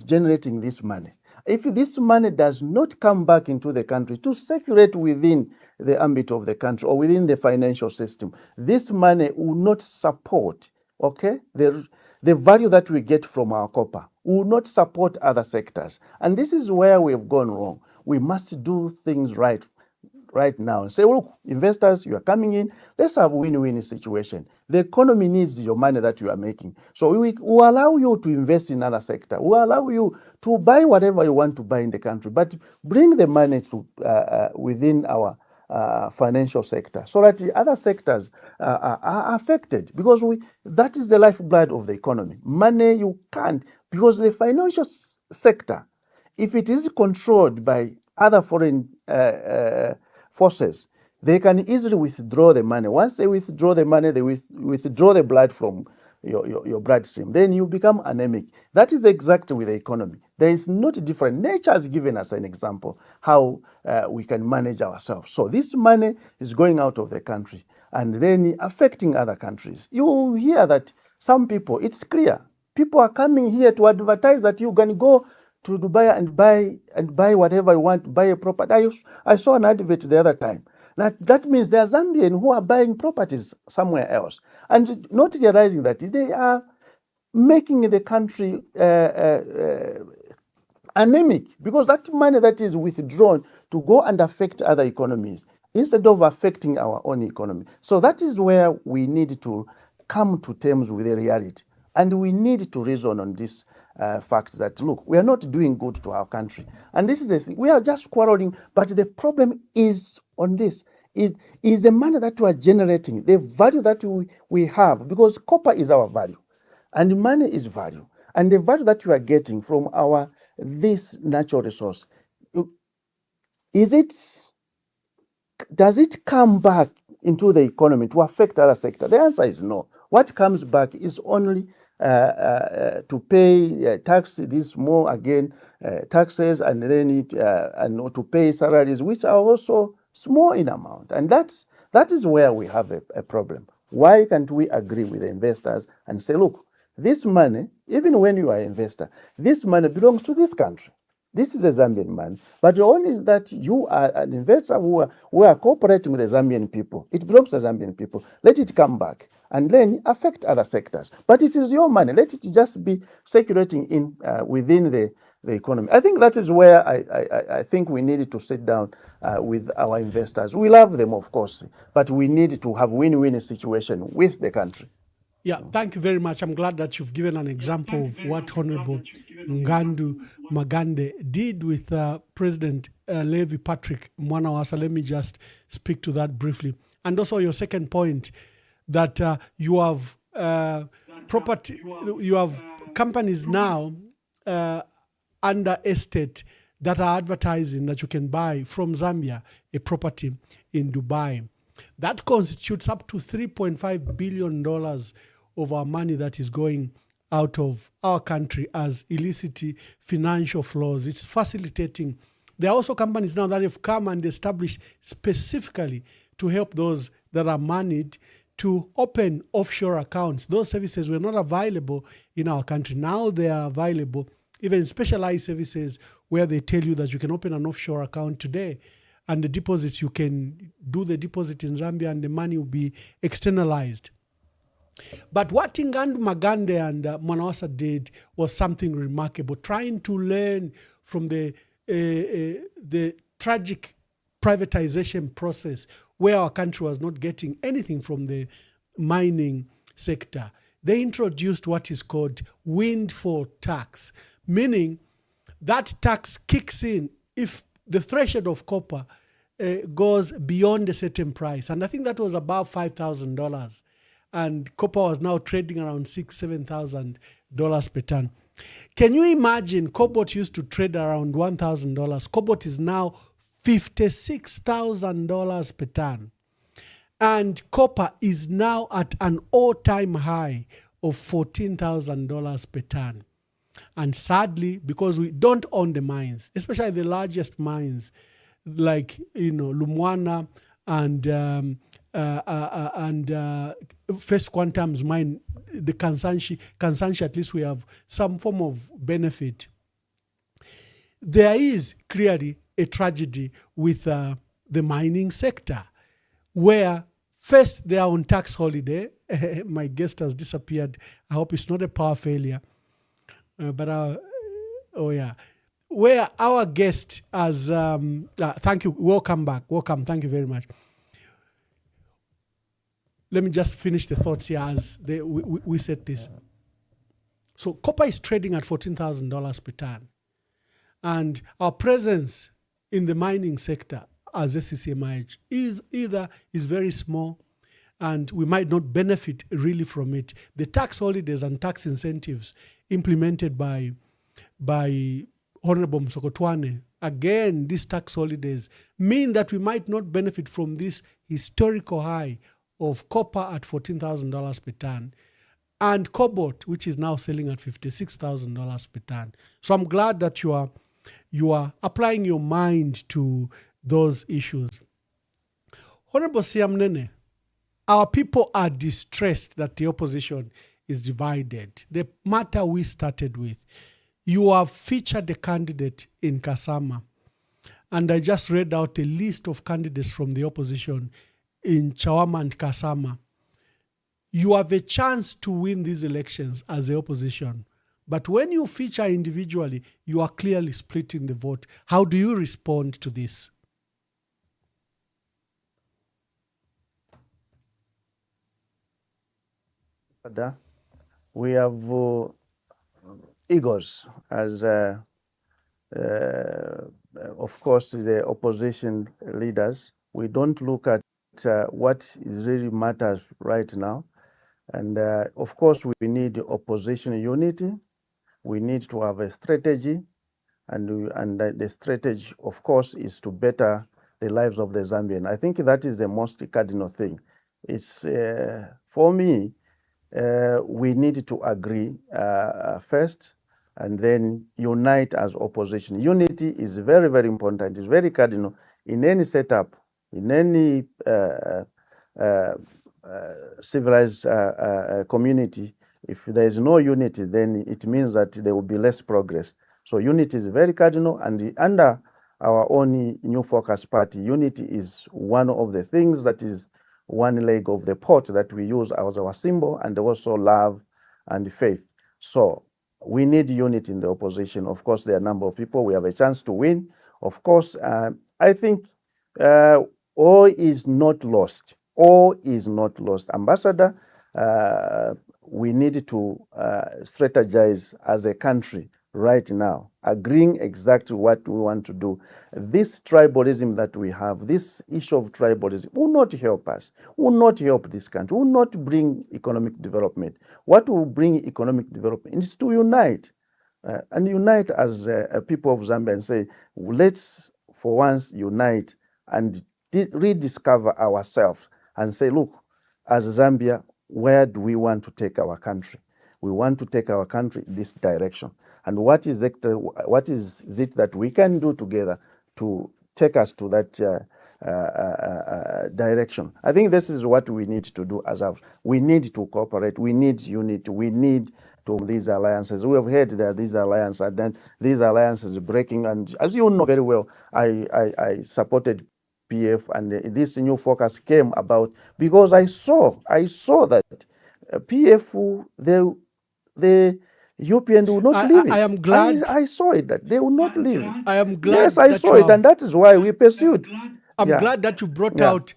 is generating this money. If this money does not come back into the country to circulate within the ambit of the country or within the financial system, this money will not support, okay, the value that we get from our copper, will not support other sectors. And this is where we have gone wrong. We must do things right now and say, look, investors, you are coming in, let's have a win-win situation. The economy needs your money that you are making. So we will allow you to invest in other sector. We'll allow you to buy whatever you want to buy in the country, but bring the money to within our financial sector so that the other sectors are affected, because that is the lifeblood of the economy. Money you can't, because the financial sector, if it is controlled by other foreign forces, they can easily withdraw the money. Once they withdraw the money, they withdraw the blood from your bloodstream. Then you become anemic. That is exactly with the economy. There is not different. Nature has given us an example how we can manage ourselves. So this money is going out of the country and then affecting other countries. You hear that some people, it's clear, people are coming here to advertise that you can go to Dubai and buy whatever you want, buy a property. I saw an advert the other time. That means there are Zambians who are buying properties somewhere else and not realizing that they are making the country anemic, because that money that is withdrawn to go and affect other economies instead of affecting our own economy. So that is where we need to come to terms with the reality. And we need to reason on this fact that, look, we are not doing good to our country. And this is the thing. We are just quarreling, but the problem is on this, is the money that we are generating, the value that we have, because copper is our value, and money is value. And the value that we are getting from this natural resource, does it come back into the economy to affect other sectors? The answer is no. What comes back is only to pay these more again taxes, and then and to pay salaries, which are also small in amount. And that is where we have a problem. Why can't we agree with the investors and say, look, this money, even when you are an investor, this money belongs to this country. This is a Zambian money, but only that you are an investor who are cooperating with the Zambian people. It belongs to the Zambian people. Let it come back and then affect other sectors. But it is your money. Let it just be circulating in within the economy. I think that is where I think we need to sit down with our investors. We love them, of course, but we need to have win-win situation with the country. Yeah, thank you very much. I'm glad that you've given an example of what Honorable Ngandu Magande did with President Levi Patrick Mwanawasa. Let me just speak to that briefly. And also your second point, that you have property, you have companies now under estate that are advertising that you can buy from Zambia a property in Dubai. That constitutes up to $3.5 billion of our money that is going out of our country as illicit financial flows. It's facilitating. There are also companies now that have come and established specifically to help those that are moneyed to open offshore accounts. Those services were not available in our country. Now they are available, even specialized services where they tell you that you can open an offshore account today, and the deposits, you can do the deposit in Zambia and the money will be externalized. But what Ngandu Magande and Mwanawasa did was something remarkable, trying to learn from the tragic privatization process where our country was not getting anything from the mining sector. They introduced what is called windfall tax, meaning that tax kicks in if the threshold of copper goes beyond a certain price. And I think that was about $5,000. And copper was now trading around $6,000-$7,000 per ton. Can you imagine cobalt used to trade around $1,000? Cobalt is now $56,000 per ton. And copper is now at an all-time high of $14,000 per ton. And sadly, because we don't own the mines, especially the largest mines like Lumwana and First Quantum's mine, the Kansanshi, at least we have some form of benefit there is clearly a tragedy with the mining sector, where first they are on tax holiday. My guest has disappeared. I hope it's not a power failure. Oh yeah, where our guest has, thank you, welcome back, welcome, thank you very much. Let me just finish the thoughts here as we said this. So copper is trading at $14,000 per ton. And our presence in the mining sector as SCCMIH is very small, and we might not benefit really from it. The tax holidays and tax incentives implemented by Honorable Msokotwane, again, these tax holidays mean that we might not benefit from this historical high of copper at $14,000 per ton, and cobalt, which is now selling at $56,000 per ton. So I'm glad that you are applying your mind to those issues. Honorable Siamunene, our people are distressed that the opposition is divided. The matter we started with, you have featured a candidate in Kasama, and I just read out a list of candidates from the opposition in Chawama and Kasama. You have a chance to win these elections as the opposition. But when you feature individually, you are clearly splitting the vote. How do you respond to this? We have egos as, of course, the opposition leaders. We don't look at what really matters right now. And of course, we need opposition unity. We need to have a strategy. And the strategy, of course, is to better the lives of the Zambian. I think that is the most cardinal thing. It's, for me, we need to agree first and then unite as opposition. Unity is very, very important. It's very cardinal in any setup, in any civilized community. If there is no unity, then it means that there will be less progress. So unity is very cardinal, and under our own New Focus Party, unity is one of the things that is one leg of the pot that we use as our symbol, and also love and faith. So we need unity in the opposition. Of course, there are a number of people. We have a chance to win. Of course, I think all is not lost. All is not lost. Ambassador, we need to strategize as a country right now, agreeing exactly what we want to do. This tribalism that we have, this issue of tribalism, will not help us, will not help this country, will not bring economic development. What will bring economic development is to unite, and unite as a people of Zambia and say, let's for once unite and rediscover ourselves and say, look, as Zambia, where do we want to take our country? We want to take our country this direction. And what is it that we can do together to take us to that direction? I think this is what we need to do as ours. We need to cooperate. We need unity. We need to these alliances. We have heard that these alliances, and then these alliances are breaking. And as you know very well, I supported PF, and this new focus came about because I saw that PF, the Europeans will not leave it. I am glad. I saw it that they will not leave it. I am glad. Yes, I saw it, and that is why we pursued. I'm glad that you brought out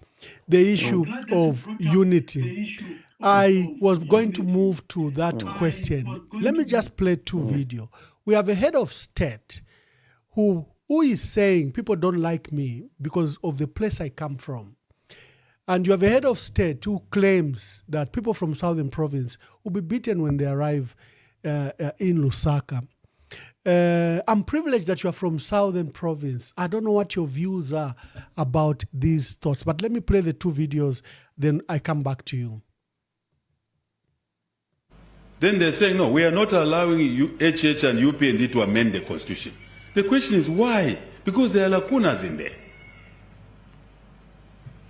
the issue of unity. I was going to move to that question. Let me just play two videos. We have a head of state who is saying people don't like me because of the place I come from. And you have a head of state who claims that people from Southern Province will be beaten when they arrive in Lusaka. I'm privileged that you are from Southern Province. I don't know what your views are about these thoughts, but let me play the two videos, then I come back to you. Then they're saying, no, we are not allowing HH and UPND to amend the constitution. The question is why? Because there are lacunas in there.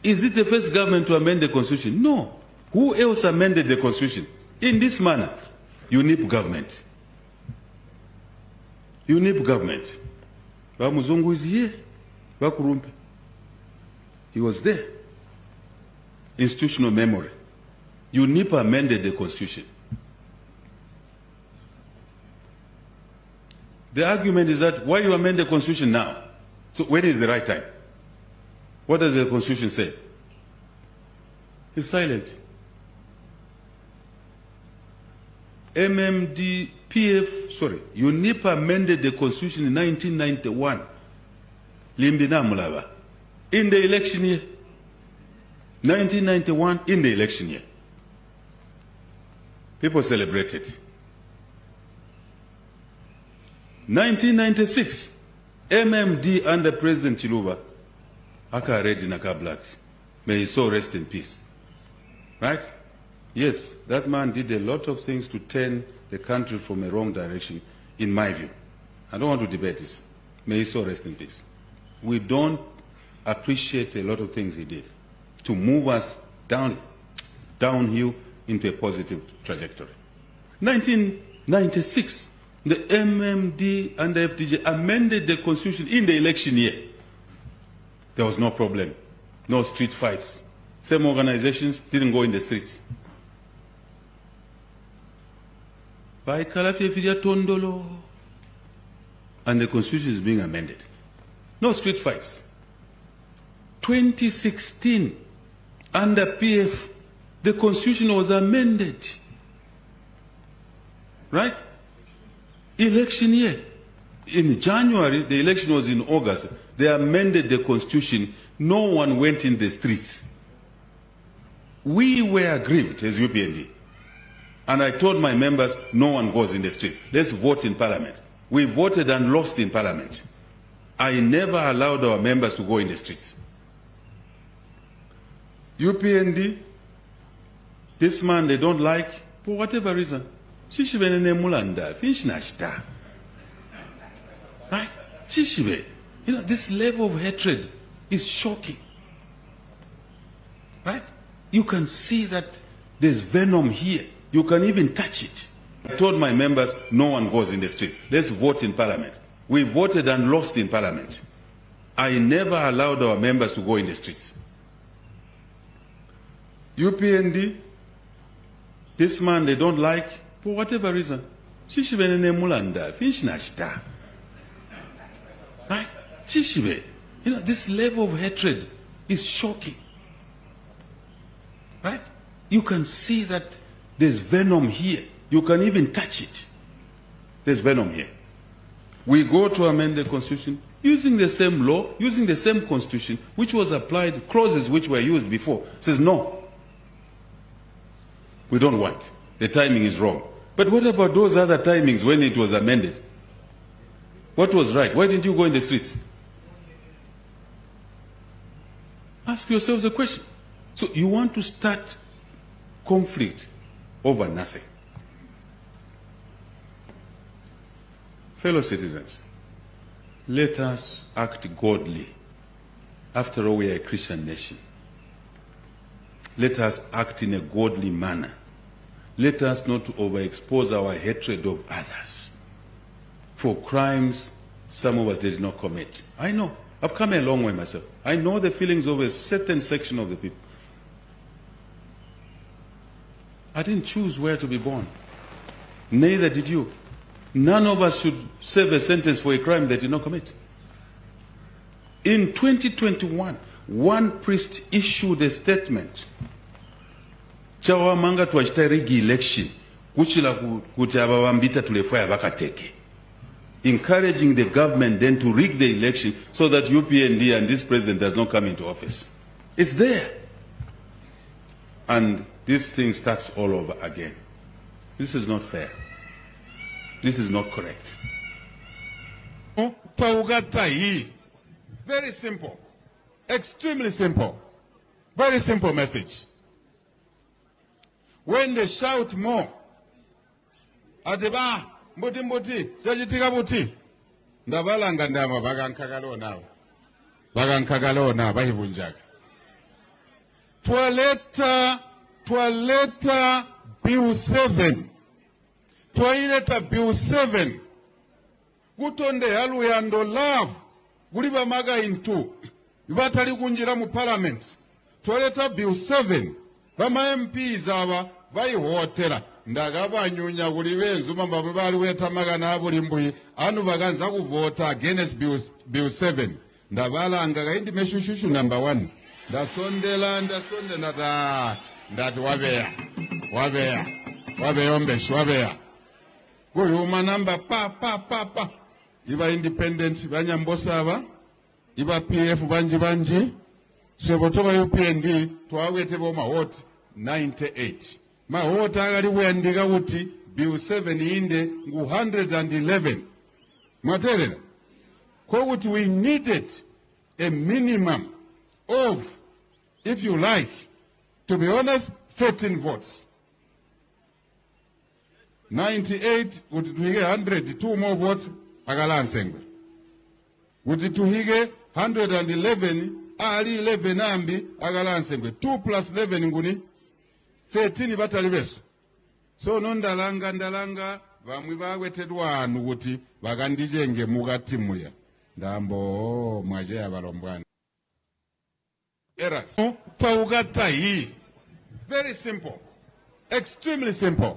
Is it the first government to amend the constitution? No. Who else amended the constitution? In this manner, UNIP government. UNIP government. Muzungu is here. Bakurumpe. He was there. Institutional memory. UNIP amended the constitution. The argument is that why you amend the constitution now? So when is the right time? What does the constitution say? It's silent. UNIP amended the constitution in 1991. Limbina Mulava. In the election year. 1991, in the election year. People celebrated. 1996, MMD under President Chiluba, Aka Red Naka Black. May his soul rest in peace. Right? Yes, that man did a lot of things to turn the country from a wrong direction, in my view. I don't want to debate this. May his soul rest in peace. We don't appreciate a lot of things he did to move us downhill into a positive trajectory. 1996, the MMD and the FDJ amended the constitution in the election year. There was no problem, no street fights. Same organizations didn't go in the streets. By Kalafia Tondolo, and the constitution is being amended. No street fights. 2016, under PF, the constitution was amended. Right? Election year. In January, the election was in August. They amended the constitution. No one went in the streets. We were aggrieved as UPND. And I told my members, no one goes in the streets. Let's vote in parliament. We voted and lost in parliament. I never allowed our members to go in the streets. UPND, this man they don't like, for whatever reason. Right? You know, this level of hatred is shocking. Right? You can see that there's venom here. You can even touch it. I told my members, no one goes in the streets. Let's vote in parliament. We voted and lost in parliament. I never allowed our members to go in the streets. UPND, this man they don't like, for whatever reason. Right? You know, this level of hatred is shocking. Right? You can see that there's venom here. You can even touch it. There's venom here. We go to amend the constitution using the same law, using the same constitution, which was applied, clauses which were used before. It says, no, we don't want. The timing is wrong. But what about those other timings when it was amended? What was right? Why didn't you go in the streets? Ask yourselves a question. So you want to start conflict over nothing. Fellow citizens, let us act godly. After all, we are a Christian nation. Let us act in a godly manner. Let us not overexpose our hatred of others for crimes some of us did not commit. I know. I've come a long way myself. I know the feelings of a certain section of the people. I didn't choose where to be born. Neither did you. None of us should serve a sentence for a crime they did not commit. In 2021, one priest issued a statement. Chawamanga twachita rigi election, kuchila kuti abawambita tulefaya bakateke. Encouraging the government then to rig the election so that UPND and this president does not come into office. It's there. And this thing starts all over again. This is not fair. This is not correct. Very simple. Extremely simple. Very simple message. When they shout more, Adeba, Mbuti, Sajitika Buti, Ndabalanga Ndama, Bagankagalo now. Bagankagalo now, Bahibunjak. Toileta Bill 7. Toileta Bill 7. Gutonde Aluyando love guli bamaga into batali kunjira mu parliament twaleta bill 7 bama MPs aba bayihotera ndaga banyunya buli benzuma bamwe bali weta magana buli mbui anu baganza kuvota against bill 7 ndabalanga gaindi meshushushu number 1 ndasondela nata ndati wabeya ombeshi wabeya kuyuma namba pa iba independent banyambosa aba iba PF banji sebotoba UPND twawete bo mahoti 98 mahoti agali wendika kuti bill 7 inde ngu 111 mwaterera kwa kuti we needed a minimum of, if you like, to be honest, 13 votes. 98 kuti tuhige 100, 2 more votes akalansengwe. Kuti tuhige 111 ali 11 ambi akalansengwe. 2 plus 11 nguni 13 batali beso. So ndalanga bamwe bagwetedwa anu kuti bagandijenge mugati muya. Ndambo mwaje abalombwana. Errors. Taugata hii. Very simple. Extremely simple.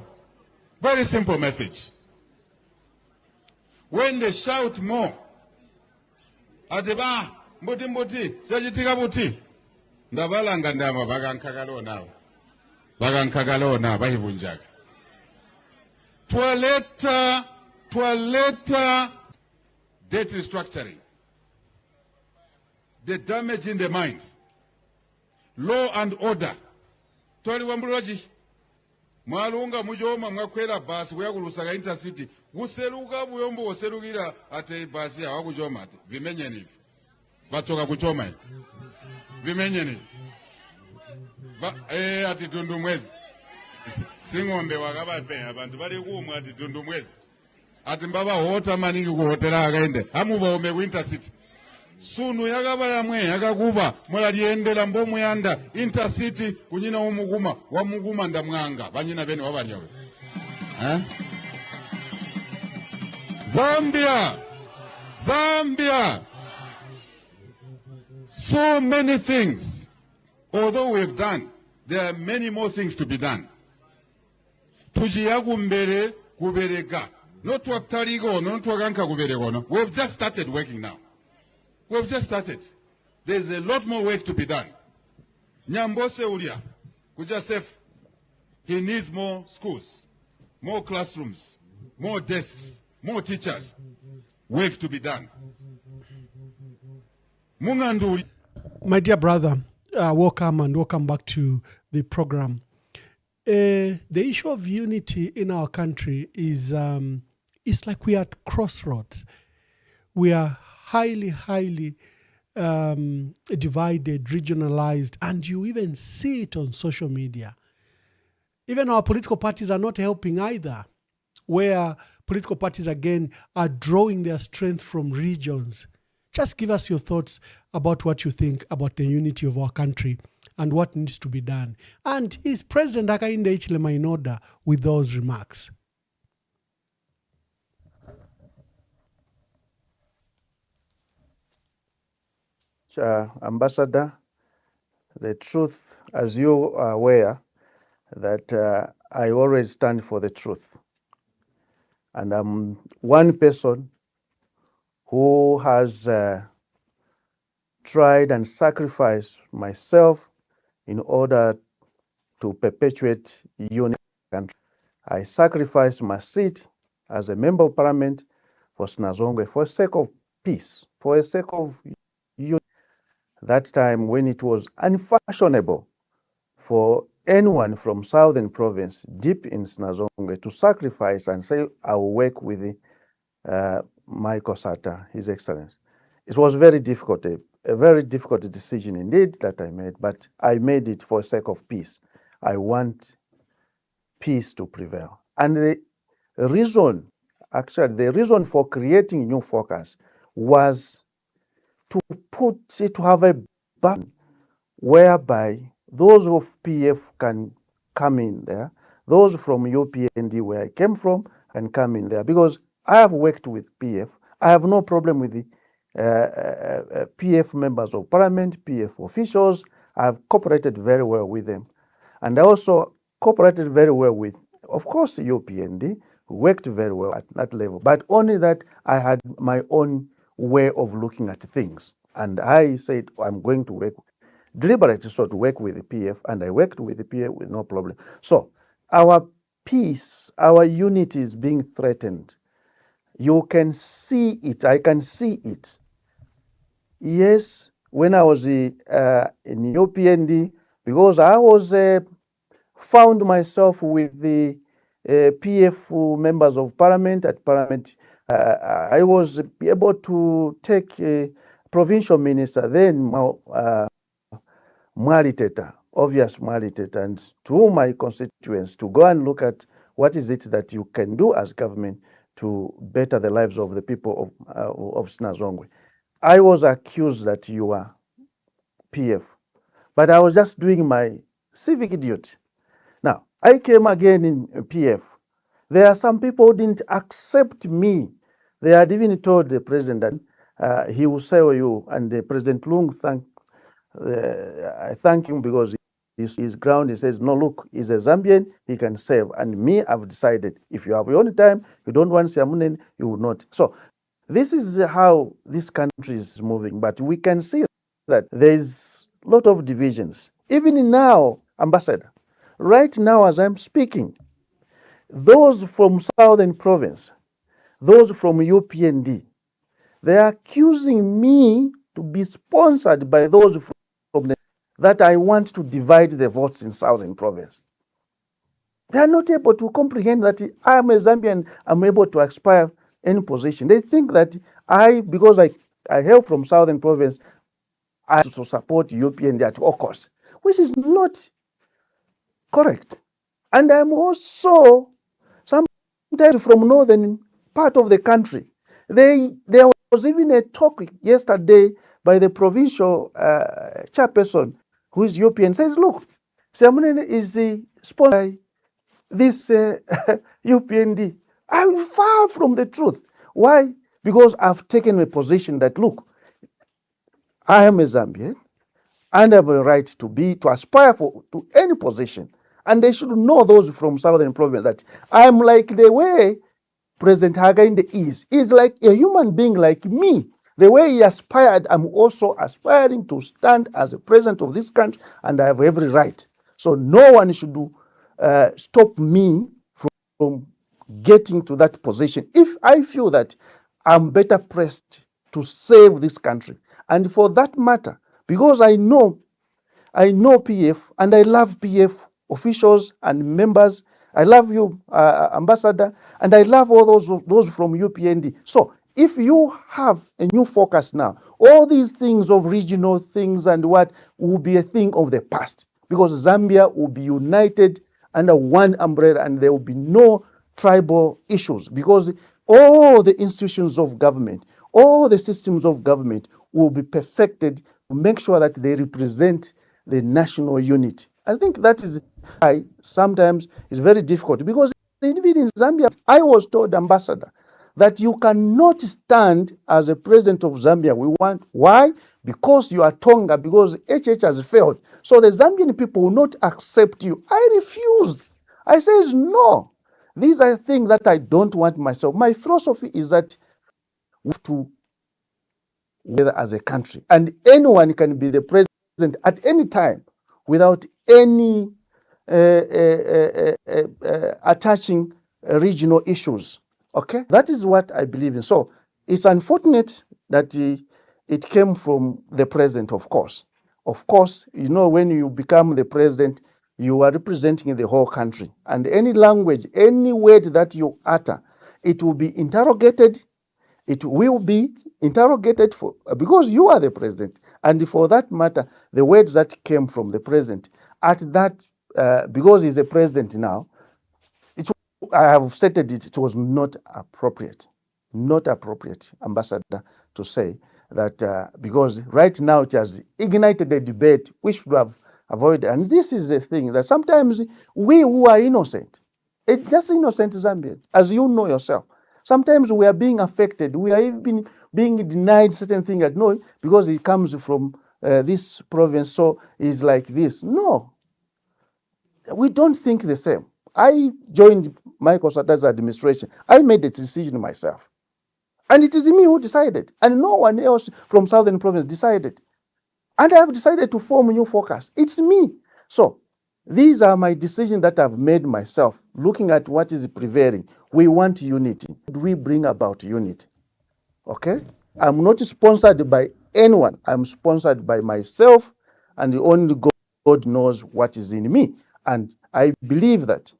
Very simple message. When they shout more, adeba mbuti chajitika buti ndabalanga ndama bagankagalo bahibunjaga twaleta debt restructuring, the damage in the mines, law and order. Twali wambulaji mwalunga mujoma mwakwera basi weyakulusaga intercity guseruka buyombo woserukira ate basi awakujoma ate vimenye nivi batoka kuchoma hivi vimenye nivi ati tundu mwezi singombe wakabape abantu bali kumwe ati tundu mwezi ati mbaba hota maningi kuhotera akaende hamuba ome ku intercity sunu yakaba yamwe yakakuba mulaliendera mbomu yanda intercity kunyina wamuguma ndamwanga banyina bene wabalyawe Zambia so many things although we have done there are many more things to be done tujiyagumbere kubereka not wataligo not waganka kuberegono. We have just started working now. We have just started. There's a lot more work to be done. Nyambose ulia kujasef he needs more schools, more classrooms, more desks, more teachers. Work to be done. Mungandu. My dear brother, welcome and welcome back to the program. The issue of unity in our country is it's like we are at crossroads. We are highly divided, regionalized, and you even see it on social media. Even our political parties are not helping either, where political parties again are drawing their strength from regions. Just give us your thoughts about what you think about the unity of our country and what needs to be done. And is President Hakainde Hichilema in order with those remarks? Ambassador, the truth, as you are aware, that I always stand for the truth. And I'm one person who has tried and sacrificed myself in order to perpetuate unity in the country. I sacrificed my seat as a member of parliament for Sinazongwe for the sake of peace, for the sake of unity. That time when it was unfashionable for anyone from Southern Province, deep in Sinazongwe, to sacrifice and say, I will work with Michael Sata, His Excellency. It was very difficult, a very difficult decision indeed that I made, but I made it for the sake of peace. I want peace to prevail. And the reason for creating New Focus was to have a button whereby those of PF can come in there, those from UPND where I came from can come in there, because I have worked with PF. I have no problem with the PF members of parliament, PF officials. I've cooperated very well with them. And I also cooperated very well with, of course, UPND, who worked very well at that level. But only that I had my own way of looking at things. And I said, I'm going to work deliberately so to work with the PF, and I worked with the PF with no problem. So our peace, our unity is being threatened. You can see it. I can see it. Yes, when I was in UPND, because I was found myself with the PF members of parliament at parliament, I was able to take a provincial minister, then Mwaliteta, obvious Mwaliteta, and to my constituents to go and look at what is it that you can do as government to better the lives of the people of Sinazongwe. I was accused that you are PF, but I was just doing my civic duty. Now, I came again in PF. There are some people who didn't accept me. They had even told the president that he will sell you, and the President Lung I thank him because his ground, he says, no, look, he's a Zambian, he can save. And me, I've decided, if you have your own time, you don't want Siamunene, you will not. So this is how this country is moving. But we can see that there's a lot of divisions. Even now, Ambassador, right now as I'm speaking, those from Southern Province, those from UPND, they are accusing me to be sponsored by those from the, that I want to divide the votes in Southern Province. They are not able to comprehend that I am a Zambian, I'm able to aspire any position. They think that because I hail from Southern Province, I have to support UPND at all costs, which is not correct. And I'm also sometimes from northern part of the country. There was even a talk yesterday by the provincial chairperson, who is European, says, look, Siamunene is sponsored by this UPND. I'm far from the truth. Why? Because I've taken a position that, look, I am a Zambian, and I have a right to aspire to any position. And they should know, those from Southern Province, that I'm like the way President Hakainde is. He's like a human being like me. The way he aspired, I'm also aspiring to stand as a president of this country, and I have every right. So no one should stop me from getting to that position if I feel that I'm better pressed to save this country. And for that matter, because I know PF, and I love PF officials and members. I love you, Ambassador, and I love all those from UPND. So if you have a new focus now, all these things of regional things and what will be a thing of the past, because Zambia will be united under one umbrella and there will be no tribal issues, because all the institutions of government, all the systems of government will be perfected to make sure that they represent the national unity. I think that is why sometimes it's very difficult, because even in Zambia, I was told, Ambassador, that you cannot stand as a president of Zambia. Why? Because you are Tonga, because HH has failed. So the Zambian people will not accept you. I refused. I says, no, these are things that I don't want myself. My philosophy is that we have to together as a country, and anyone can be the president at any time without any attaching regional issues. Okay, that is what I believe in. So it's unfortunate that it came from the president, of course. Of course, you know, when you become the president, you are representing the whole country, and any language, any word that you utter, it will be interrogated. It will be interrogated because you are the president. And for that matter, the words that came from the president, because he's the president now, I have stated it was not appropriate, Ambassador, to say that because right now it has ignited a debate we should have avoided. And this is the thing that sometimes we who are innocent, just innocent Zambians, as you know yourself, Sometimes we are being affected. We are even being denied certain things that no, because it comes from this province, so it's like this. No, we don't think the same. I joined Michael Sata's administration. I made the decision myself. And it is me who decided. And no one else from Southern Province decided. And I have decided to form a new focus. It's me. So these are my decisions that I've made myself, looking at what is prevailing. We want unity. We bring about unity. Okay? I'm not sponsored by anyone. I'm sponsored by myself, and only God knows what is in me. And I believe that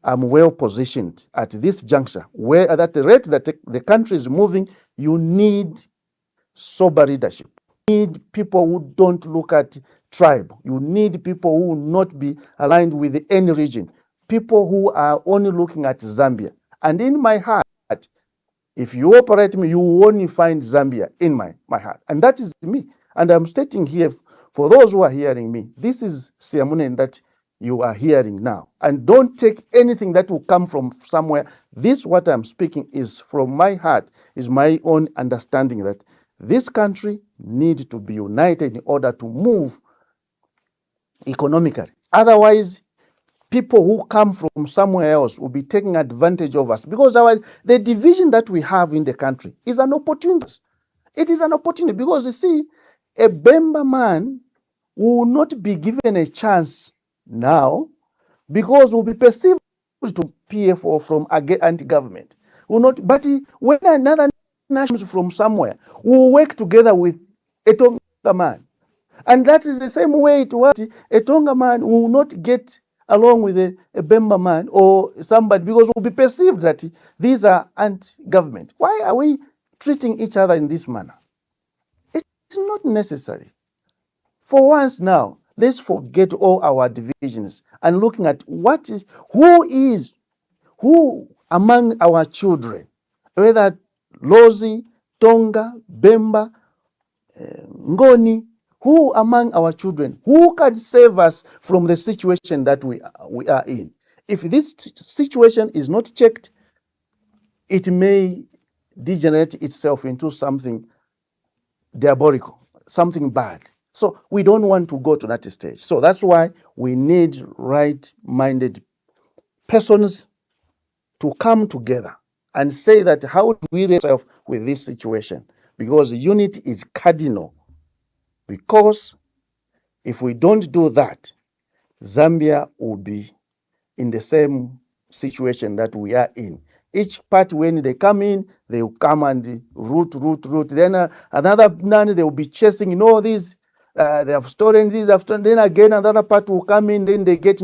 I'm well positioned at this juncture, where at the rate that the country is moving, you need sober leadership. You need people who don't look at tribe. You need people who will not be aligned with any region. People who are only looking at Zambia. And in my heart, if you operate me, you will only find Zambia in my heart. And that is me. And I'm stating here, for those who are hearing me, this is Siamunene that you are hearing now. And don't take anything that will come from somewhere. This, what I'm speaking, is from my heart, is my own understanding that this country needs to be united in order to move economically. Otherwise, people who come from somewhere else will be taking advantage of us, because the division that we have in the country is an opportunity. It is an opportunity because, you see, a Bemba man will not be given a chance now because will be perceived to PFO from anti-government. Will not, but when another nation from somewhere will work together with a Tonga man, and that is the same way it was. A Tonga man will not get along with a Bemba man or somebody because will be perceived that these are anti-government. Why are we treating each other in this manner? It's not necessary. For once now, let's forget all our divisions and looking at who among our children, whether Lozi, Tonga, Bemba, Ngoni, who among our children, who can save us from the situation that we are in? If this situation is not checked, it may degenerate itself into something diabolical, something bad. So we don't want to go to that stage. So that's why we need right-minded persons to come together and say that how do we raise ourselves with this situation? Because unity is cardinal. Because if we don't do that, Zambia will be in the same situation that we are in. Each party, when they come in, they will come and root. Then another none, they will be chasing, these, they have stolen this, then again another party will come in, then they get,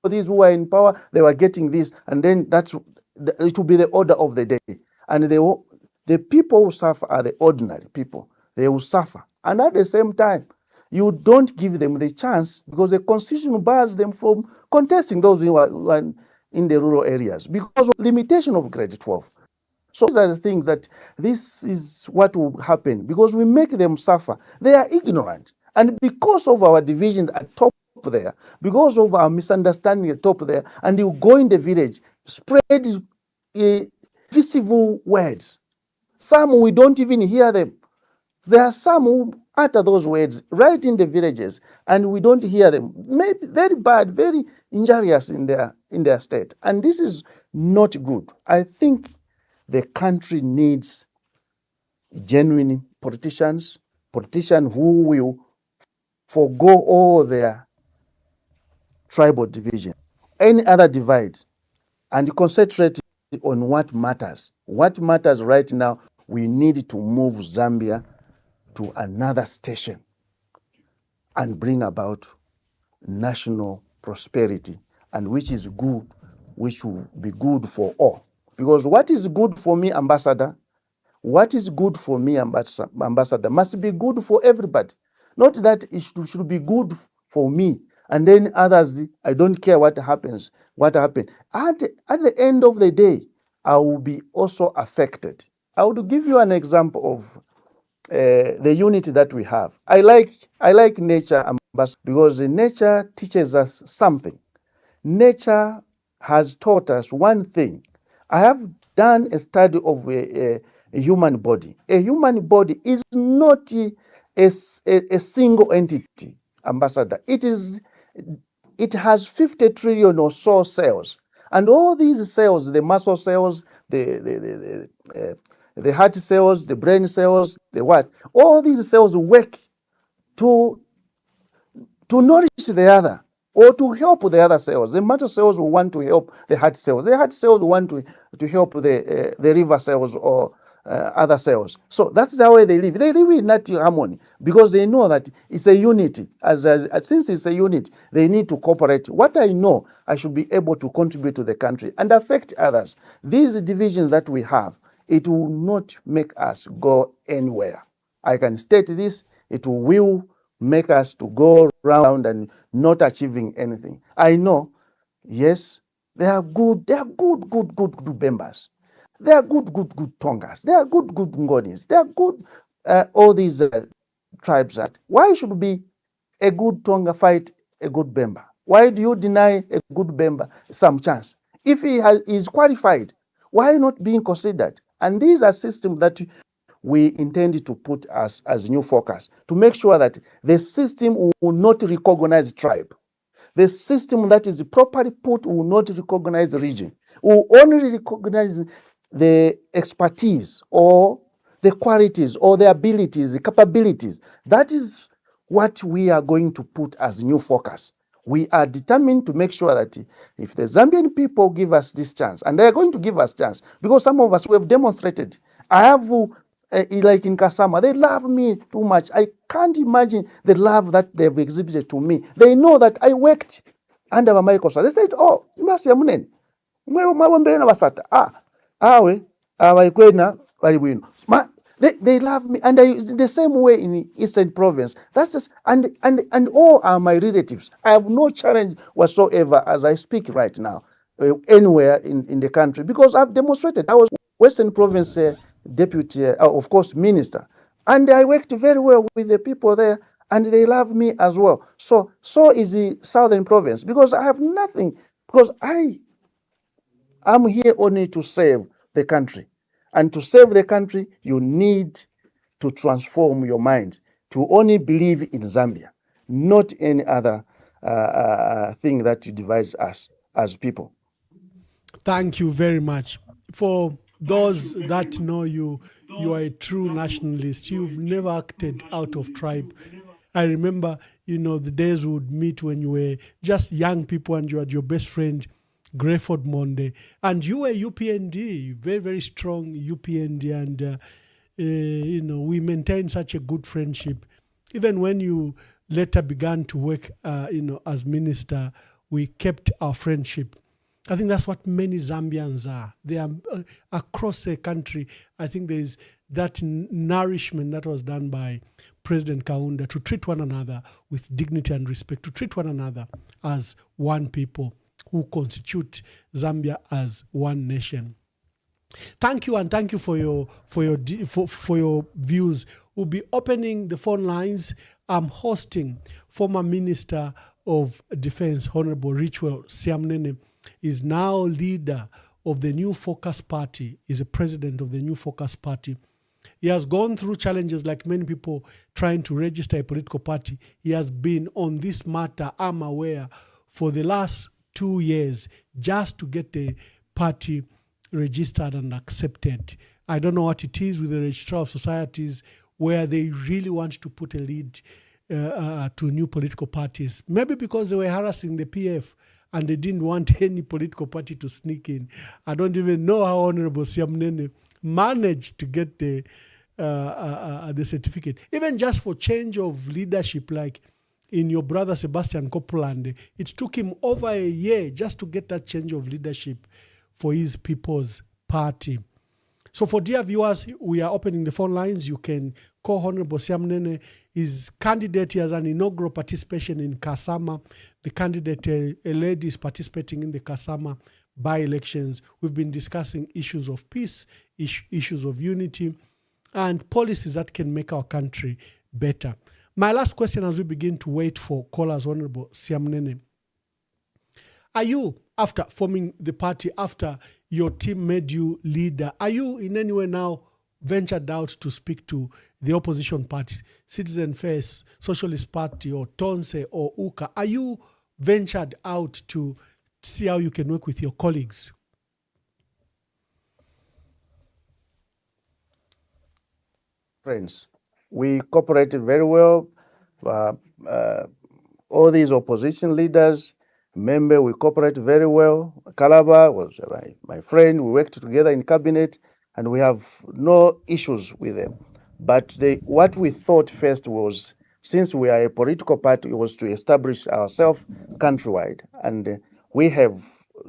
these who are in power, they were getting this, and then it will be the order of the day. And the people who suffer are the ordinary people. They will suffer. And at the same time, you don't give them the chance because the constitution bars them from contesting those who are in the rural areas because of limitation of grade 12. So these are the things that this is what will happen because we make them suffer. They are ignorant. And because of our divisions at top there, because of our misunderstanding at top there, and you go in the village, spread visible words. Some we don't even hear them. There are some who utter those words right in the villages, and we don't hear them. Maybe very bad, very injurious in their state, and this is not good. I think the country needs genuine politicians who will forgo all their tribal division, any other divide, and concentrate on what matters. What matters right now, we need to move Zambia to another station and bring about national prosperity, and which is good, which will be good for all. Because what is good for me, ambassador, what is good for me, ambassador, must be good for everybody. Not that it should be good for me, and then others, I don't care what happens. At the end of the day, I will be also affected. I would give you an example of the unity that we have. I like nature because nature teaches us something. Nature has taught us one thing. I have done a study of a human body. A human body is not a single entity, Ambassador. It has 50 trillion or so cells. And all these cells, the muscle cells, the heart cells, the brain cells, the what, all these cells work to nourish the other or to help the other cells. The muscle cells will want to help the heart cells. The heart cells want to help the liver cells or other cells. So that's the way they live. They live in that harmony because they know that it's a unity. Since it's a unit, they need to cooperate. What I know, I should be able to contribute to the country and affect others. These divisions that we have, it will not make us go anywhere. I can state this, it will make us to go around and not achieving anything. I know, yes, they are good Bembas. They are good Tongas. They are good Ngonis. They are good, all these tribes. Why should be a good Tonga fight a good Bemba? Why do you deny a good Bemba some chance? If he is qualified, why not being considered? And these are systems that we intend to put as new focus to make sure that the system will not recognize tribe. The system that is properly put will not recognize the region, will only recognize the expertise or the qualities or the abilities, the capabilities. That is what we are going to put as new focus. We are determined to make sure that if the Zambian people give us this chance, and they are going to give us chance, because some of us we have demonstrated. I have, like in Kasama, they love me too much. I can't imagine the love that they've exhibited to me. They know that I worked under Michael. They said, "Oh, Siamunene, they love me, and the same way in the Eastern Province. That's just, and all are my relatives. I have no challenge whatsoever as I speak right now, anywhere in the country, because I've demonstrated. I was Western Province deputy, of course, minister, and I worked very well with the people there, and they love me as well. So is the Southern Province, because I have nothing, because I'm here only to save the country. And to save the country, you need to transform your mind to only believe in Zambia, not any other thing that divides us as people. Thank you very much. For those that know you, you are a true nationalist. You've never acted out of tribe. I remember, the days we would meet when you were just young people and you had your best friend, Greyford Monde, and you were UPND, very, very strong UPND, and we maintained such a good friendship. Even when you later began to work, as minister, we kept our friendship. I think that's what many Zambians are. They are across the country. I think there's that nourishment that was done by President Kaunda to treat one another with dignity and respect, to treat one another as one people who constitute Zambia as one nation. Thank you, and thank you for your views. We'll be opening the phone lines. I'm hosting former Minister of Defense, Honorable Richwell Siamunene, is now leader of the New Focus Party, is a president of the New Focus Party. He has gone through challenges like many people trying to register a political party. He has been on this matter, I'm aware, for the last 2 years just to get the party registered and accepted. I don't know what it is with the Registrar of Societies where they really want to put a lead to new political parties. Maybe because they were harassing the PF and they didn't want any political party to sneak in. I don't even know how Honorable Siamunene managed to get the certificate. Even just for change of leadership, like in your brother Sebastian Copeland, it took him over a year just to get that change of leadership for his People's Party. So for dear viewers, we are opening the phone lines. You can call Honorable Siamunene. His candidate, he has an inaugural participation in Kasama. The candidate, a lady, is participating in the Kasama by-elections. We've been discussing issues of peace, issues of unity, and policies that can make our country better. My last question as we begin to wait for callers, Honorable Siamunene. Are you after forming the party, after your team made you leader, are you in any way now ventured out to speak to the opposition party, Citizen First, Socialist Party, or Tonse, or UKA? Are you ventured out to see how you can work with your colleagues? Friends, we cooperated very well. All these opposition leaders, remember, we cooperate very well. Calabar was my friend. We worked together in cabinet, and we have no issues with them. But what we thought first was, since we are a political party, was to establish ourselves countrywide. And we have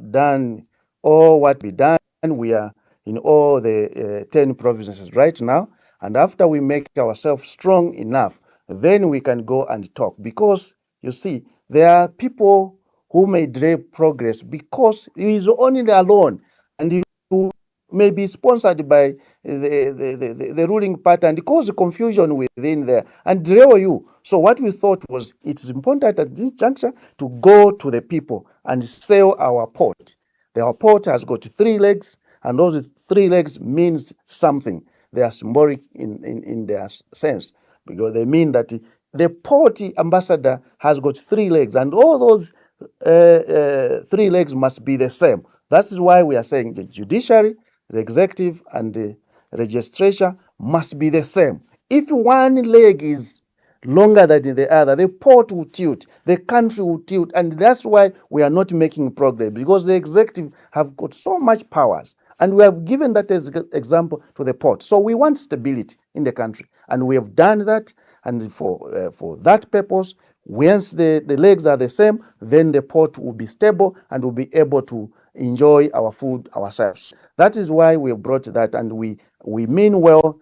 done all what we done. We are in all the 10 provinces right now. And after we make ourselves strong enough, then we can go and talk. Because, you see, there are people who may delay progress because he is only alone, and he may be sponsored by the ruling party and cause confusion within there and derail you. So what we thought was, it is important at this juncture to go to the people and sell our port. Our port has got 3 legs, and those 3 legs means something. They are symbolic in their sense, because they mean that the port ambassador has got 3 legs, and all those 3 legs must be the same. That is why we are saying the judiciary, the executive, and the registration must be the same. If one leg is longer than the other, the port will tilt, the country will tilt, and that's why we are not making progress, because the executive have got so much powers, and we have given that as example to the port. So we want stability in the country, and we have done that, and for that purpose, once the legs are the same, then the port will be stable and will be able to enjoy our food ourselves. That is why we have brought that, and we mean well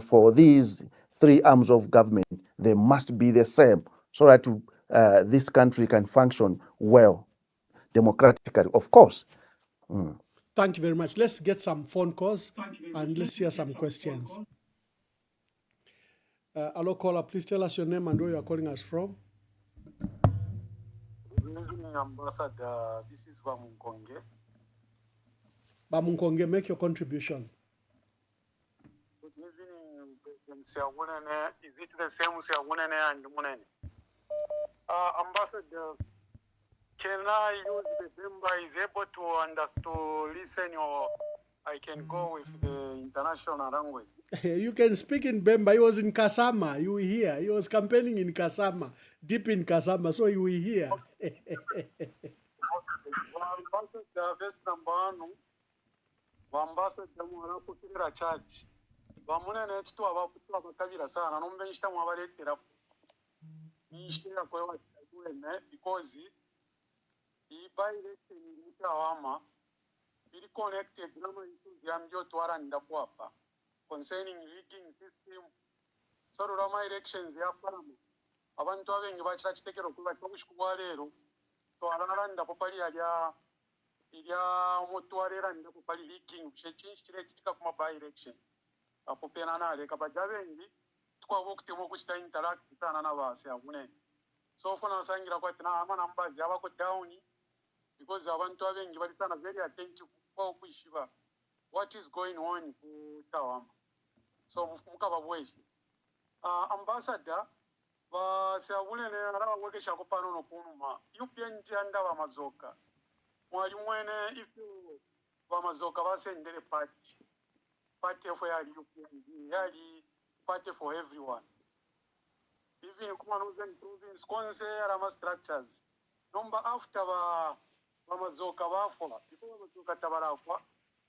for these 3 arms of government. They must be the same, so that this country can function well, democratically, of course. Thank you very much. Let's get some phone calls and let's hear some questions. Hello, caller. Please tell us your name and where you are calling us from. Good evening, Ambassador. This is Bamunkonge. Bamunkonge, make your contribution. Good evening, President Siamunene. Is it the same Siamunene and Munene? Ambassador, can I use the Bemba is able to understand, listen, or I can go with the international language? You can speak in Bemba. He was in Kasama. You will hear. He was campaigning in Kasama, deep in Kasama, so you will hear. Ambassador, verse number 1, Ambassador Muharakutira Church. Bamunene chitu abakutu abakabira sana nombe nshita mwabaletera nshira kwa watuene because by election mutawama ili connected na maintu byamjo twaranda kwapa concerning rigging system so rama elections ya parama abantu abengi bachira chitekero kuba tokushikuwa lero twaranda popali ya mutwarera ndako pali rigging chechinchire kitika kuma by election apo pena nale kabajabengi twabo kutemo kuchita interact sana na base abune so fona sangira kwa tina ama numbers yabako down because abantu abengi bali sana very attentive kwa kuishiba what is going on ku Tawama. So mukaba bweshi ambassador ba Siamunene ara wekesha ko pano no kunuma UPNG anda ba mazoka mwali mwene ifu ba mazoka basendere party for UPNG yali party for everyone, even kuma northern province konse arama structures number after ba mazoka bafwa before mazoka tabarakwa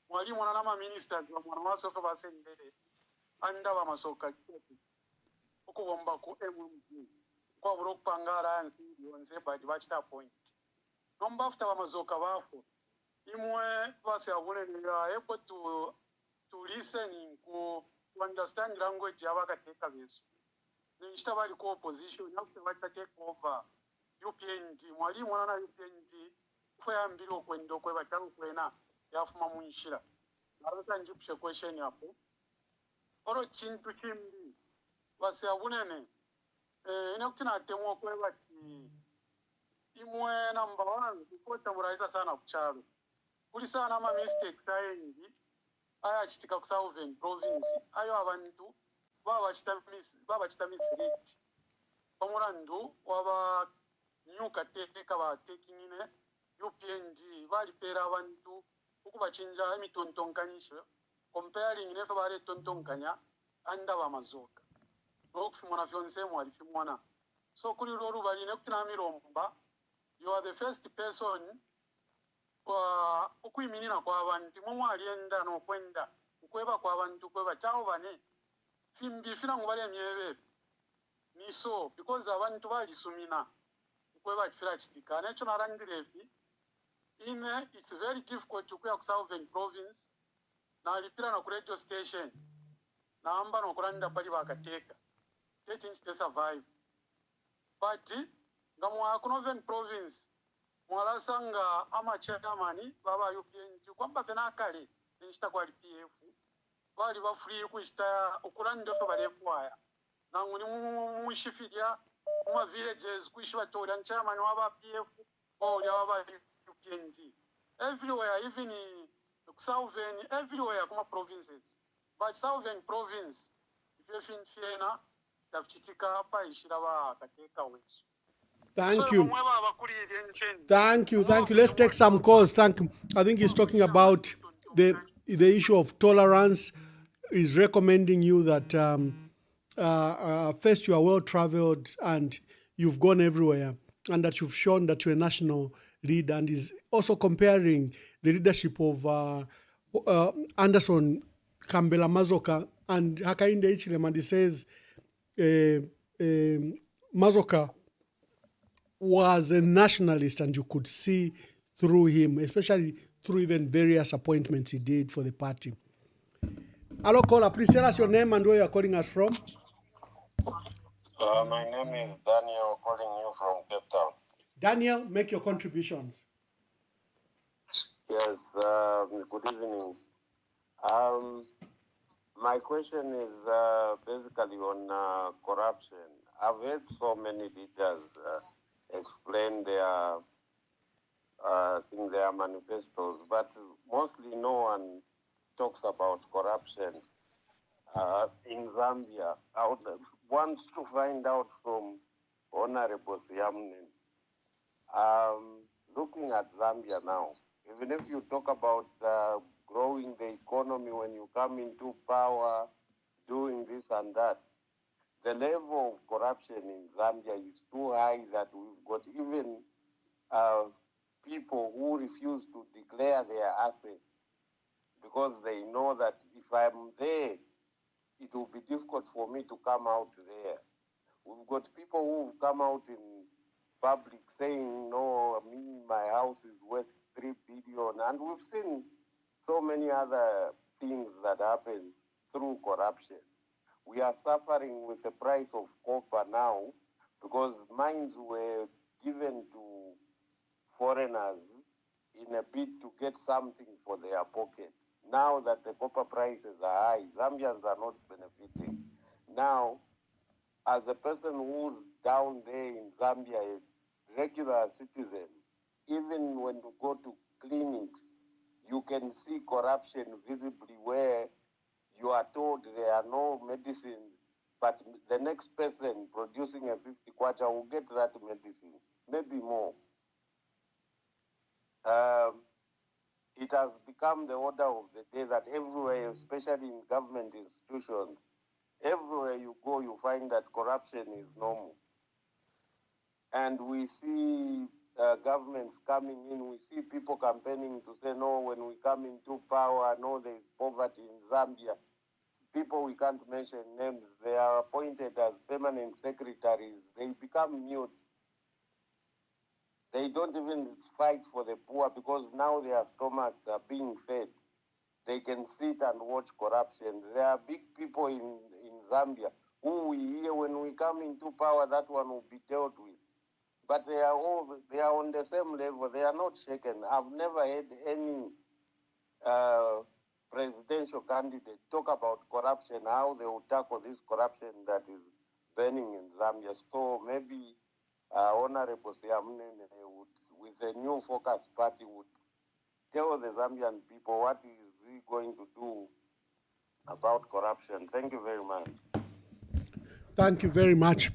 mwali mwana na ministers wa mwana wasofa basendere anda ba mazoka okubomba ku MMG kwa burokpangara ansi yonse but bachita point number after ba mazoka bafwa imwe base Siamunene able to listening to understand language yabakateka besu nishita bali ko opposition after bata take over UPNG mwali mwana na UPNG kwa mbili okwendo kwe bataru kwena yafuma munshira narota njipshe question hapo oro chintu chimbi base Siamunene ina kutina temo kwe bati imwe number one kupota muraisa sana kuchalo kuli sana ama mistake tayengi aya chitika ku Southern province ayo abantu baba chitamisiriti pamulandu waba nyuka teka ba taking ine UPND balipera abantu ukubachinja emitontonkanyisho comparing nefe bare tontonkanya anda ba mazoka okufumana fyonse mu alifimwana so kuli loru bali ne kutina miromba you are the first person ukwiminira kwa abantu mumwe alienda nokwenda ukweba kwa abantu kweba chao bane fimbi fina ngubale myebe niso because abantu balisumina ukweba kifira kitika necho narandirevi ine it's very difficult to kuya ku Southern province na alipira na ku radio station na amba no kuranda pali bakateka teaching to survive but ngamwa ku Northern province mwalasanga ama chairman baba UPNG kwamba fena kale nchita kwa PF bali bafuri kuista ukuranda fo bale kwaya na nguni mushifidia mu villages kuishwa tola chairman wa PF au ya baba UPNG everywhere even in Southern everywhere kuma provinces but Southern province if you think fiena tafitika hapa ishira ba kateka wetu. Thank you. Thank you. Thank you. Let's take some calls. Thank you. I think he's talking about the issue of tolerance. He's recommending you that first you are well traveled and you've gone everywhere, and that you've shown that you're a national leader, and is also comparing the leadership of Anderson Kambela Mazoka and Hakainde Hichilema, and he says Mazoka was a nationalist, and you could see through him, especially through even various appointments he did for the party. Hello, caller. Please tell us your name and where you are calling us from. My name is Daniel, calling you from Cape Town. Daniel, make your contributions. Yes, good evening. My question is basically on corruption. I've heard so many leaders explain their manifestos, but mostly no one talks about corruption in Zambia. I would want to find out from Honorable Siamunene. Looking at Zambia now, even if you talk about growing the economy when you come into power, doing this and that, the level of corruption in Zambia is too high that we've got even people who refuse to declare their assets because they know that if I'm there, it will be difficult for me to come out there. We've got people who've come out in public saying, no, my house is worth 3 billion. And we've seen so many other things that happen through corruption. We are suffering with the price of copper now because mines were given to foreigners in a bid to get something for their pocket. Now that the copper prices are high, Zambians are not benefiting. Now, as a person who's down there in Zambia, a regular citizen, even when you go to clinics, you can see corruption visibly where you are told there are no medicines, but the next person producing a 50 kwacha will get that medicine, maybe more. It has become the order of the day that everywhere, especially in government institutions, everywhere you go, you find that corruption is normal. And we see governments coming in, we see people campaigning to say, no, when we come into power, no, there is poverty in Zambia. People we can't mention names, they are appointed as permanent secretaries, they become mute. They don't even fight for the poor because now their stomachs are being fed. They can sit and watch corruption. There are big people in Zambia who we hear when we come into power, that one will be dealt with. But they are on the same level. They are not shaken. I've never heard any presidential candidate talk about corruption, how they will tackle this corruption that is burning in Zambia. So maybe Honorable Siamunene with the new Focus Party would tell the Zambian people what is he going to do about corruption. Thank you very much. Thank you very much.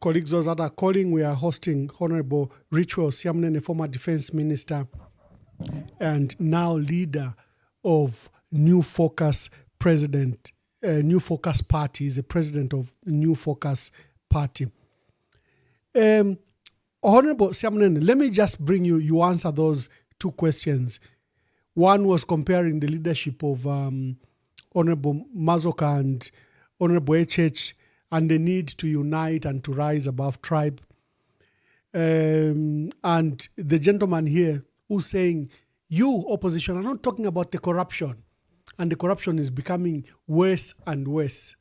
Colleagues, those that are calling, we are hosting Honorable Richwell Siamunene, former defense minister and now leader of New Focus President, New Focus Party. Is the president of New Focus Party. Honorable Siamunene, let me just bring you answer those two questions. One was comparing the leadership of Honorable Mazoka and Honorable HH and the need to unite and to rise above tribe. And the gentleman here who's saying, you, opposition, are not talking about the corruption, and the corruption is becoming worse and worse.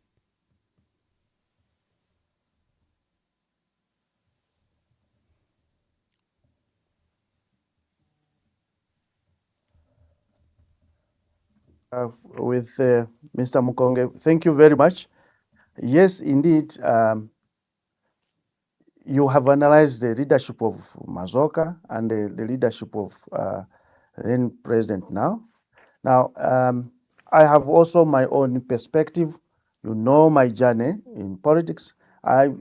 With Mr. Mukonge, thank you very much. Yes, indeed, you have analyzed the leadership of Mazoka and the leadership of then President now. Now, I have also my own perspective. You know my journey in politics.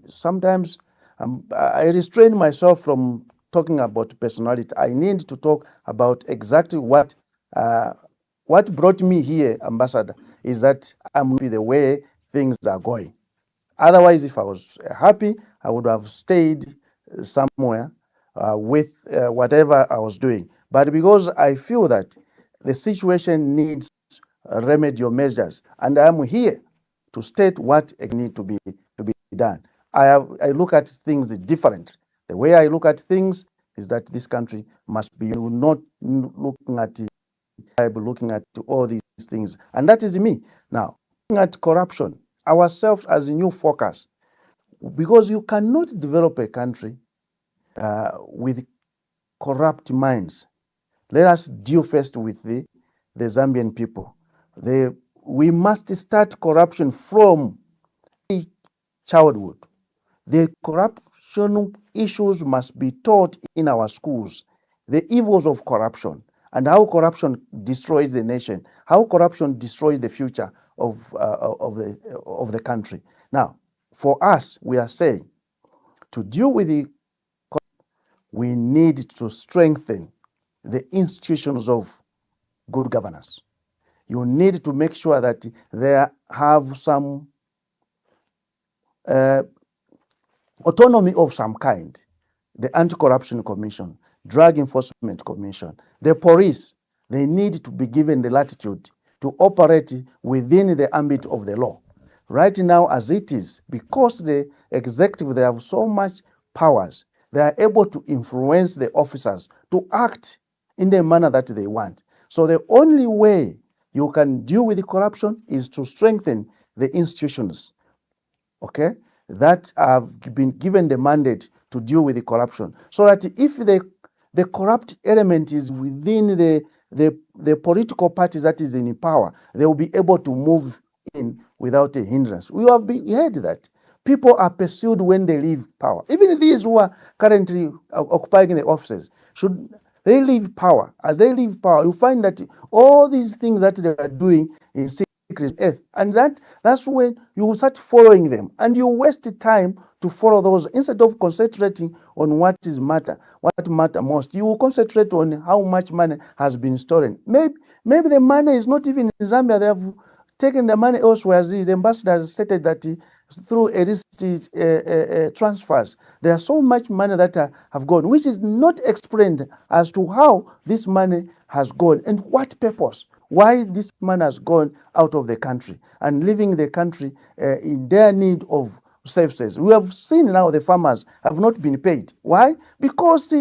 Sometimes I restrain myself from talking about personality. I need to talk about exactly what brought me here, Ambassador, is that I'm happy the way things are going. Otherwise, if I was happy, I would have stayed somewhere with whatever I was doing. But because I feel that the situation needs remedial measures, and I'm here to state what needs to be done. I look at things different. The way I look at things is that this country must be not looking at looking at all these things, and that is me. Now, looking at corruption, ourselves as a New Focus, because you cannot develop a country with corrupt minds. Let us deal first with the Zambian people. We must start corruption from childhood. The corruption issues must be taught in our schools. The evils of corruption and how corruption destroys the nation, how corruption destroys the future of the country. Now, for us, we are saying to deal with the corruption, we need to strengthen the institutions of good governance. You need to make sure that they have some autonomy of some kind. The Anti-Corruption Commission, Drug Enforcement Commission, the police, they need to be given the latitude to operate within the ambit of the law. Right now, as it is, because the executive, they have so much powers, they are able to influence the officers to act in the manner that they want. So the only way you can deal with the corruption is to strengthen the institutions, okay, that have been given the mandate to deal with the corruption, so that if the corrupt element is within the political parties that is in power, they will be able to move in without a hindrance. We have heard that people are pursued when they leave power. Even these who are currently occupying the offices, should they leave power, as they leave power, you find that all these things that they are doing in earth, and that's when you start following them, and you waste time to follow those instead of concentrating on what matter most. You will concentrate on how much money has been stolen. Maybe the money is not even in Zambia. They have taken the money elsewhere. The ambassador has stated that through illicit transfers, there are so much money that have gone, which is not explained as to how this money has gone and what purpose. Why this man has gone out of the country and leaving the country in their need of services. We have seen now the farmers have not been paid. Why? Because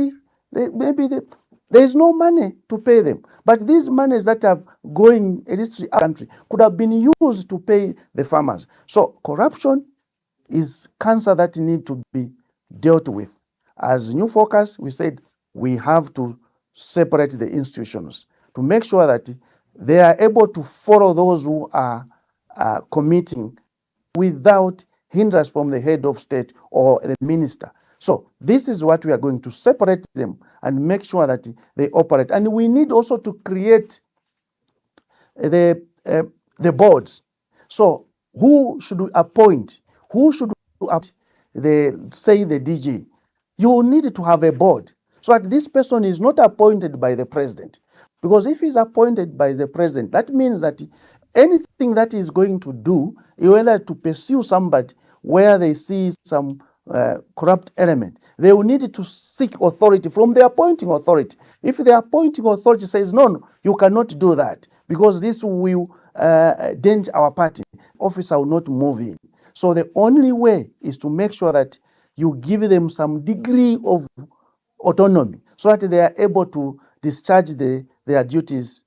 maybe there is no money to pay them. But these monies that are going in this country could have been used to pay the farmers. So corruption is cancer that need to be dealt with. As New Focus, we said we have to separate the institutions to make sure that they are able to follow those who are committing without hindrance from the head of state or the minister. So this is what we are going to separate them and make sure that they operate. And we need also to create the boards. So who should we appoint? Who should appoint the DG? You need to have a board so that this person is not appointed by the president. Because if he's appointed by the president, that means that anything that he's going to do, whether to pursue somebody where they see some corrupt element, they will need to seek authority from the appointing authority. If the appointing authority says, no, you cannot do that because this will dent our party, officer will not move in. So the only way is to make sure that you give them some degree of autonomy so that they are able to discharge their duties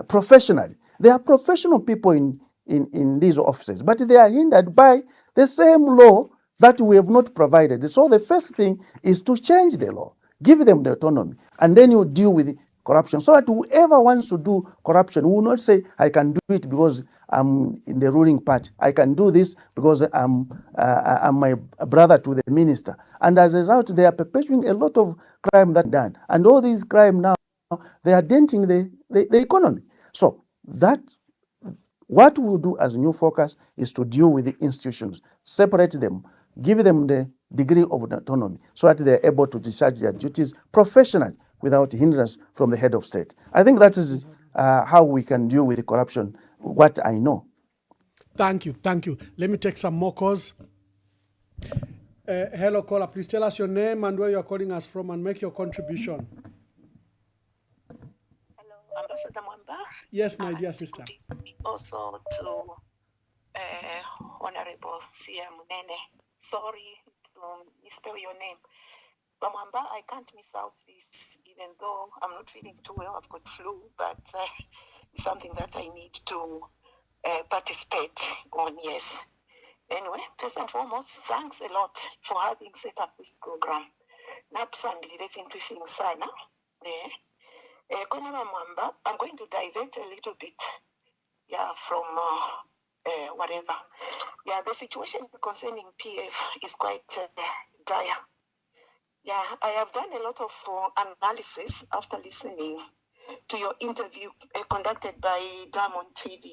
professionally. They are professional people in these offices, but they are hindered by the same law that we have not provided. So the first thing is to change the law, give them the autonomy, and then you deal with corruption so that whoever wants to do corruption will not say, I can do it because I'm in the ruling party. I can do this because I'm my brother to the minister. And as a result, they are perpetuating a lot of crime that done. And all these crime now, they are denting the economy. So that what we'll do as New Focus is to deal with the institutions, separate them, give them the degree of autonomy so that they're able to discharge their duties professionally without hindrance from the head of state. I think that is how we can deal with the corruption, what I know. Thank you, thank you. Let me take some more calls. Hello, caller. Please tell us your name and where you're calling us from and make your contribution. Hello, Ambassador Mwamba. Yes, my dear sister. Also to Honorable Siamunene. Sorry to misspell your name. But Mwamba, I can't miss out this, even though I'm not feeling too well. I've got flu, but it's something that I need to participate on, yes. Anyway, first and foremost, thanks a lot for having set up this program. Napsandile fintu sana. Konama Mwamba, I'm going to divert a little bit, from whatever. Yeah, the situation concerning PF is quite dire. Yeah, I have done a lot of analysis after listening to your interview conducted by Diamond TV.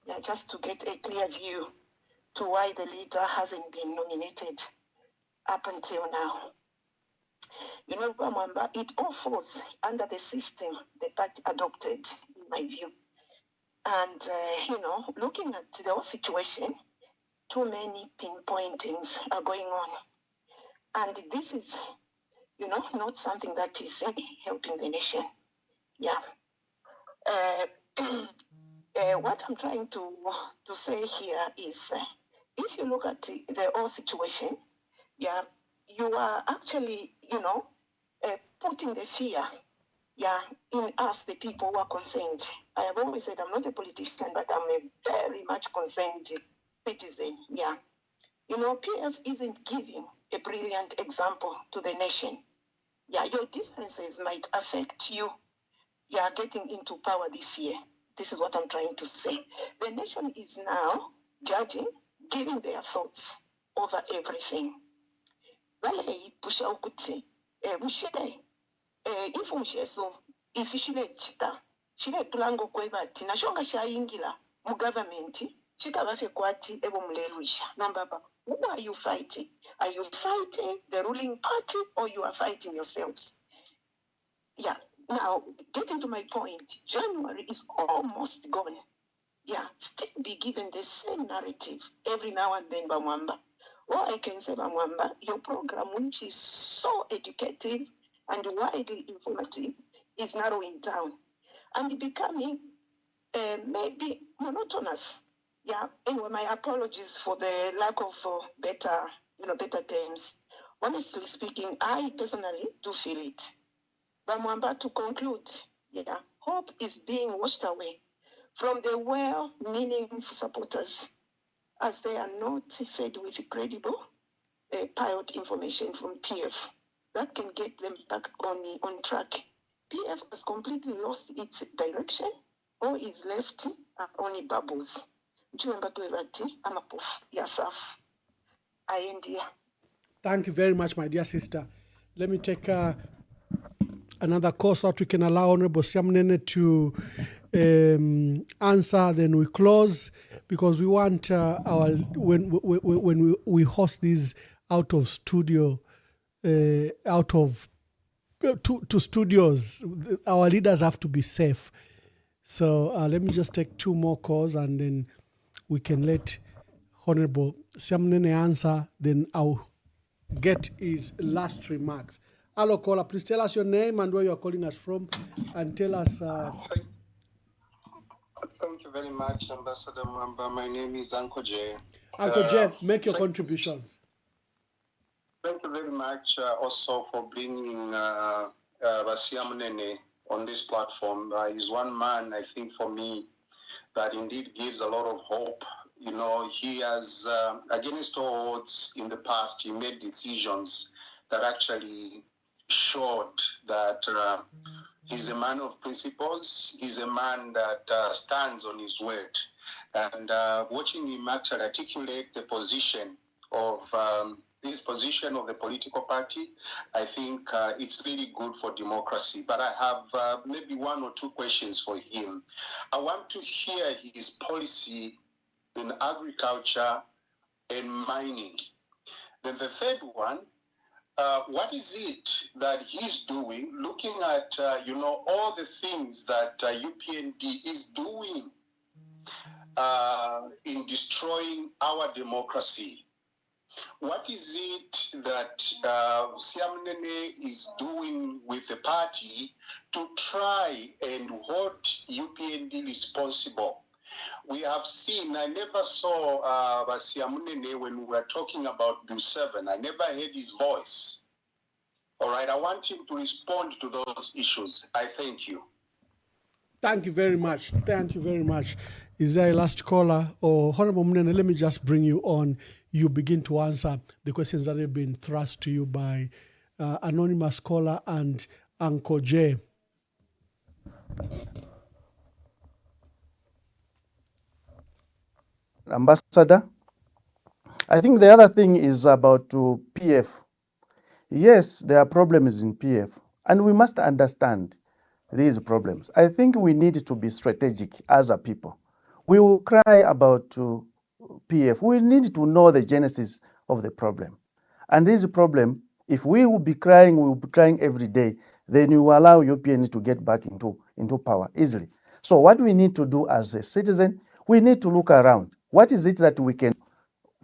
Yeah, just to get a clear view to why the leader hasn't been nominated up until now. You know, Mwamba, it all falls under the system the party adopted, in my view. And, looking at the whole situation, too many pinpointings are going on. And this is, not something that is helping the nation. Yeah. What I'm trying to say here is, if you look at the whole situation, you are actually, putting the fear, in us, the people who are concerned. I have always said I'm not a politician, but I'm a very much concerned citizen. Yeah. PF isn't giving a brilliant example to the nation. Yeah, your differences might affect you. Getting into power this year. This is what I'm trying to say. The nation is now judging, giving their thoughts over everything. Shile tulango kwebati nashonga shaingila mu government chikabafe kwati ebo mulerwisha nambaba. Who are you fighting? Are you fighting the ruling party or you are fighting yourselves? Yeah. Now, getting to my point, January is almost gone. Yeah, still be given the same narrative every now and then, Bamwamba. All I can say, Bamwamba, your program, which is so educative and widely informative, is narrowing down and becoming maybe monotonous. Yeah, anyway, my apologies for the lack of better terms. Honestly speaking, I personally do feel it. Bamwamba, to conclude, hope is being washed away from the well-meaning supporters as they are not fed with credible, pilot information from PF that can get them back on track. PF has completely lost its direction or is left only bubbles. nchiwemba tuwe bati amapofu ya safu ayendia. Thank you very much, my dear sister. Let me take another course so that we can allow Honorable Siamunene to answer. Then we close because we want when we host these out of studio, out of to studios, our leaders have to be safe. So let me just take two more calls and then we can let Honorable Siamunene answer. Then I'll get his last remarks. Hello, caller. Please tell us your name and where you are calling us from, and tell us. Thank you very much, Ambassador Mwamba. My name is Uncle Jay. Uncle Jay, make your contributions. Thank you very much also for bringing Siamunene on this platform. He's one man, I think, for me, that indeed gives a lot of hope. You know, he has, against all odds in the past, he made decisions that actually showed that he's a man of principles. He's a man that stands on his word. And watching him actually articulate the position of his position of the political party, I think it's really good for democracy. But I have maybe one or two questions for him. I want to hear his policy in agriculture and mining. Then the third one, what is it that he's doing, looking at, all the things that UPND is doing in destroying our democracy? What is it that Siamunene is doing with the party to try and hold UPND responsible? We have seen, I never saw Siamunene when we were talking about Bill 7. I never heard his voice. All right, I want him to respond to those issues. I thank you. Thank you very much. Thank you very much. Is there a last caller? Or Honorable Munene, let me just bring you on. You begin to answer the questions that have been thrust to you by anonymous caller and Uncle J. Ambassador, I think the other thing is about PF. Yes, there are problems in PF, and we must understand these problems. I think we need to be strategic as a people. We will cry about PF. We need to know the genesis of the problem. And this problem, if we will be crying every day, then we will allow UPN to get back into power easily. So what we need to do as a citizen, we need to look around. What is it that we can,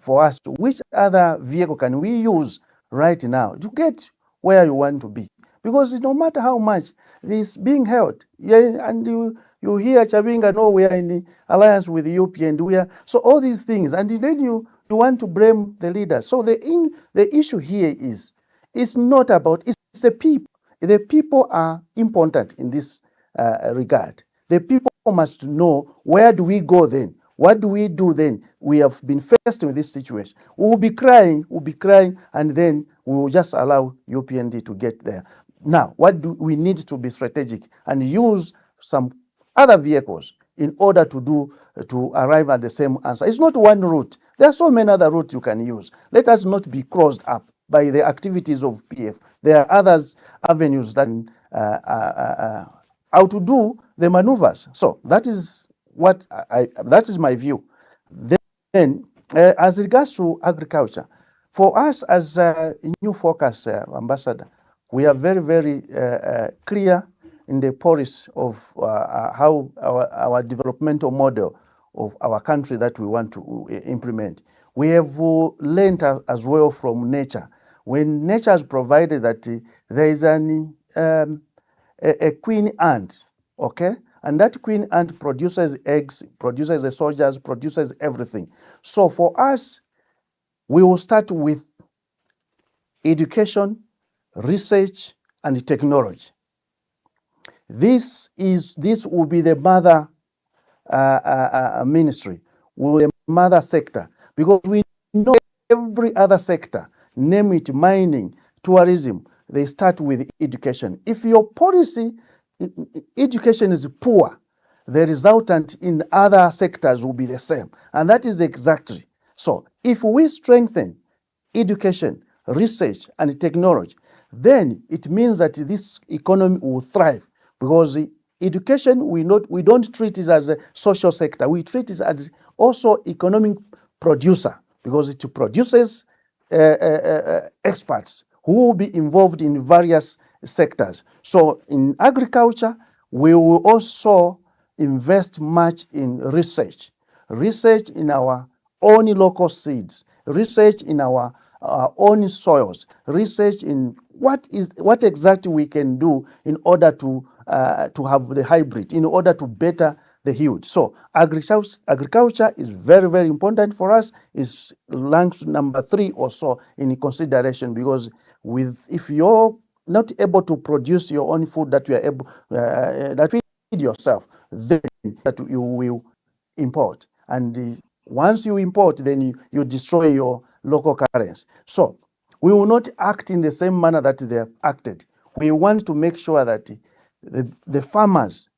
for us, which other vehicle can we use right now to get where you want to be? Because no matter how much this being held, and you hear Chabinga, no, we are in the alliance with the UPN, we are, so all these things, and then you want to blame the leaders. So the issue here is, it's not about, it's the people. The people are important in this regard. The people must know, where do we go then? What do we do then? We have been faced with this situation. We will be crying, and then we will just allow UPND to get there. Now, what do we need to be strategic and use some other vehicles in order to arrive at the same answer? It's not one route. There are so many other routes you can use. Let us not be closed up by the activities of PF. There are other avenues that how to do the maneuvers. So that is what that is my view. Then, as regards to agriculture, for us as a new focus, Ambassador, we are very, very clear in the policy of how our developmental model of our country that we want to implement. We have learned as well from nature. When nature has provided that there is a queen ant, okay? And that queen ant produces eggs, produces the soldiers, produces everything. So for us, we will start with education, research, and technology. This will be the mother ministry, will be the mother sector, because we know every other sector, name it mining, tourism, they start with education. If your policy, education is poor, the resultant in other sectors will be the same. And that is exactly. So if we strengthen education, research, and technology, then it means that this economy will thrive, because education, we don't treat it as a social sector. We treat it as also economic producer, because it produces experts who will be involved in various sectors. So in agriculture, we will also invest much in research in our own local seeds, research in our own soils, research in what exactly we can do in order to have the hybrid, in order to better the yield. So agriculture is very, very important for us. Is ranked number 3 or so in consideration, because if you're not able to produce your own food that you are able that you feed yourself, then that you will import. And once you import, then you destroy your local currency. So we will not act in the same manner that they have acted. We want to make sure that the farmers,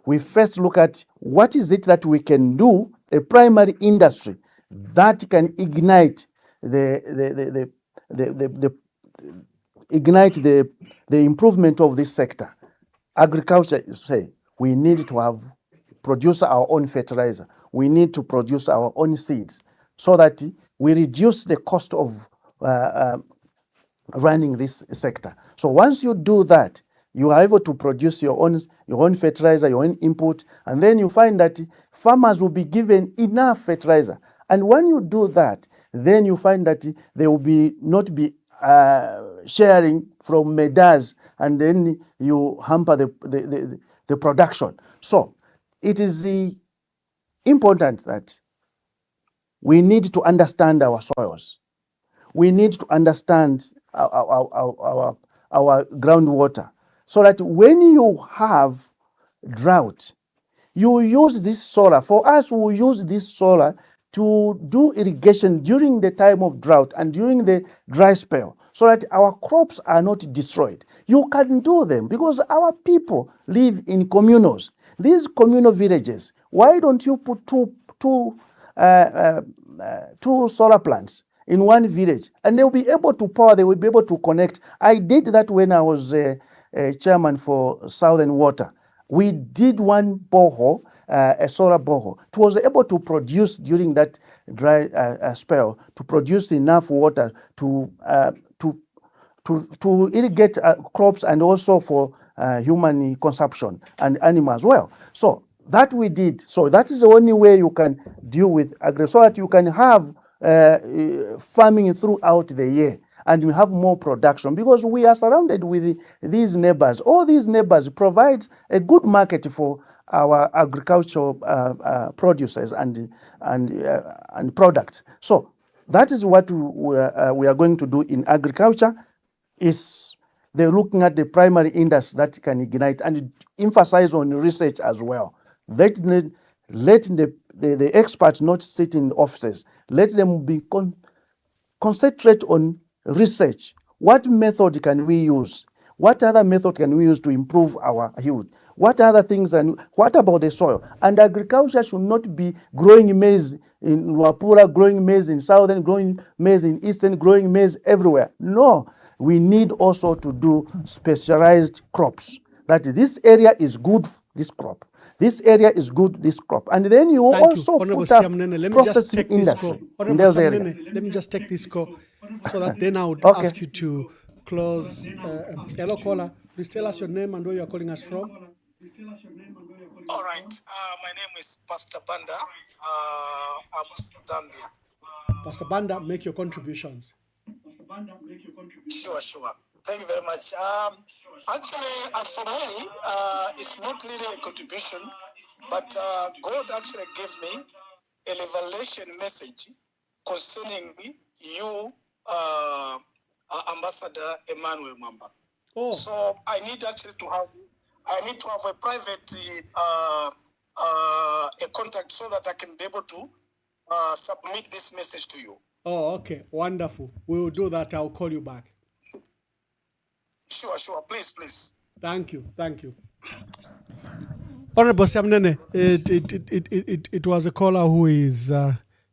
we first look at what is it that we can do, a primary industry that can ignite the improvement of this sector. Agriculture, you say, we need to produce our own fertilizer. We need to produce our own seeds, so that we reduce the cost of running this sector. So once you do that, you are able to produce your own fertilizer, your own input, and then you find that farmers will be given enough fertilizer. And when you do that, then you find that they will not be sharing from medas, and then you hamper the production. So it is important that we need to understand our soils. We need to understand our groundwater, so that when you have drought, you use this solar. For us, we use this solar to do irrigation during the time of drought and during the dry spell, so that our crops are not destroyed. You can do them because our people live in communals. These communal villages, why don't you put two solar plants in one village, and they'll be able to power, they will be able to connect. I did that when I was chairman for Southern Water. We did one borehole, a solar borehole. It was able to produce during that dry spell, to produce enough water to irrigate crops, and also for human consumption and animals as well. So that we did. So that is the only way you can deal with agriculture, so that you can have farming throughout the year, and we have more production, because we are surrounded with these neighbors. All these neighbors provide a good market for our agricultural producers and products. So that is what we are going to do in agriculture. Is they're looking at the primary industry that can ignite, and emphasize on research as well. Let the experts not sit in offices. Let them be concentrate on research. What method can we use? What other method can we use to improve our yield? What other things, and what about the soil? And agriculture should not be growing maize in Wapura, growing maize in southern, growing maize in eastern, growing maize everywhere. No, we need also to do specialized crops. That this area is good, this crop. This area is good, this crop. And then you Thank also you, Honorable put up Siamunene. Let me just processing take this call. industry in Honorable those areas. Siamunene, let me just take this call, so that then I would Okay. ask you to close. Hello, caller. Please tell us your name and where you are calling us from. All right. My name is Pastor Banda. I'm Zambia. Pastor Banda, make your contributions. Sure. Thank you very much. Actually, as for me, it's not really a contribution, but God actually gave me a revelation message concerning you, Ambassador Emmanuel Mamba. Oh. So I need actually to have a private a contact, so that I can be able to submit this message to you. Oh, okay. Wonderful. We will do that. I'll call you back. Sure. Please. Thank you. Honorable Siamunene, it was a caller who is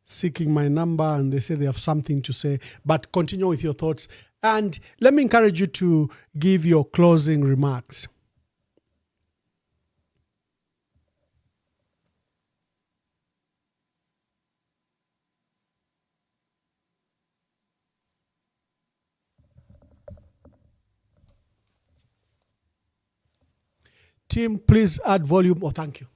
seeking my number, and they say they have something to say. But continue with your thoughts. And let me encourage you to give your closing remarks. Team, please add volume. Oh, thank you.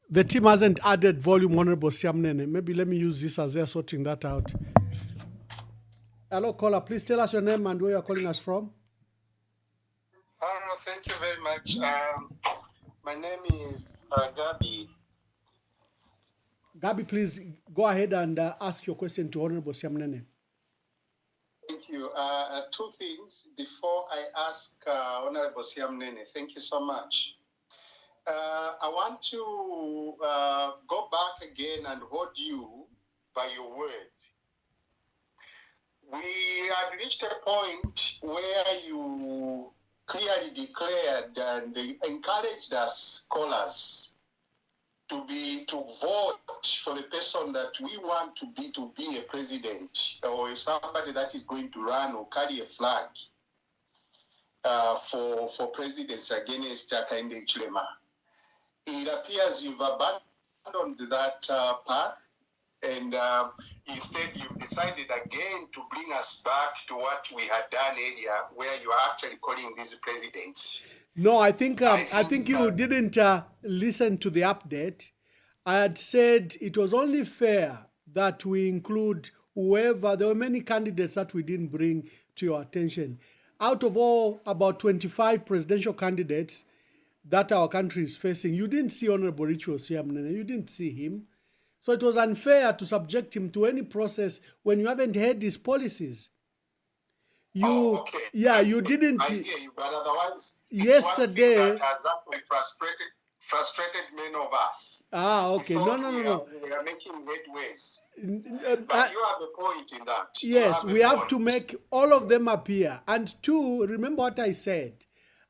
The team hasn't added volume, Honorable Siamunene. Maybe let me use this as they're sorting that out. Hello, caller. Please tell us your name and where you're calling us from. Thank you very much. My name is Gabi. Gabi, please go ahead and ask your question to Honorable Siamunene. Thank you. Two things before I ask Honorable Siamunene. Thank you so much. I want to go back again and hold you by your word. We had reached a point where you clearly declared and encouraged us callers to vote for the person that we want to be a president, or somebody that is going to run or carry a flag for presidency against Hakainde Hichilema. It appears you've abandoned that path, and instead you've decided again to bring us back to what we had done earlier, where you are actually calling these presidents. No, I think you didn't listen to the update. I had said it was only fair that we include whoever. There were many candidates that we didn't bring to your attention. Out of all about 25 presidential candidates that our country is facing, you didn't see Honorable Richwell Siamunene. You didn't see him. So it was unfair to subject him to any process when you haven't heard his policies. You didn't. I hear you, but otherwise, yesterday, it's one thing that has actually frustrated many of us. Okay. No. We are making headways. But you have a point in that. Yes, we have to make all of them appear. And two, remember what I said.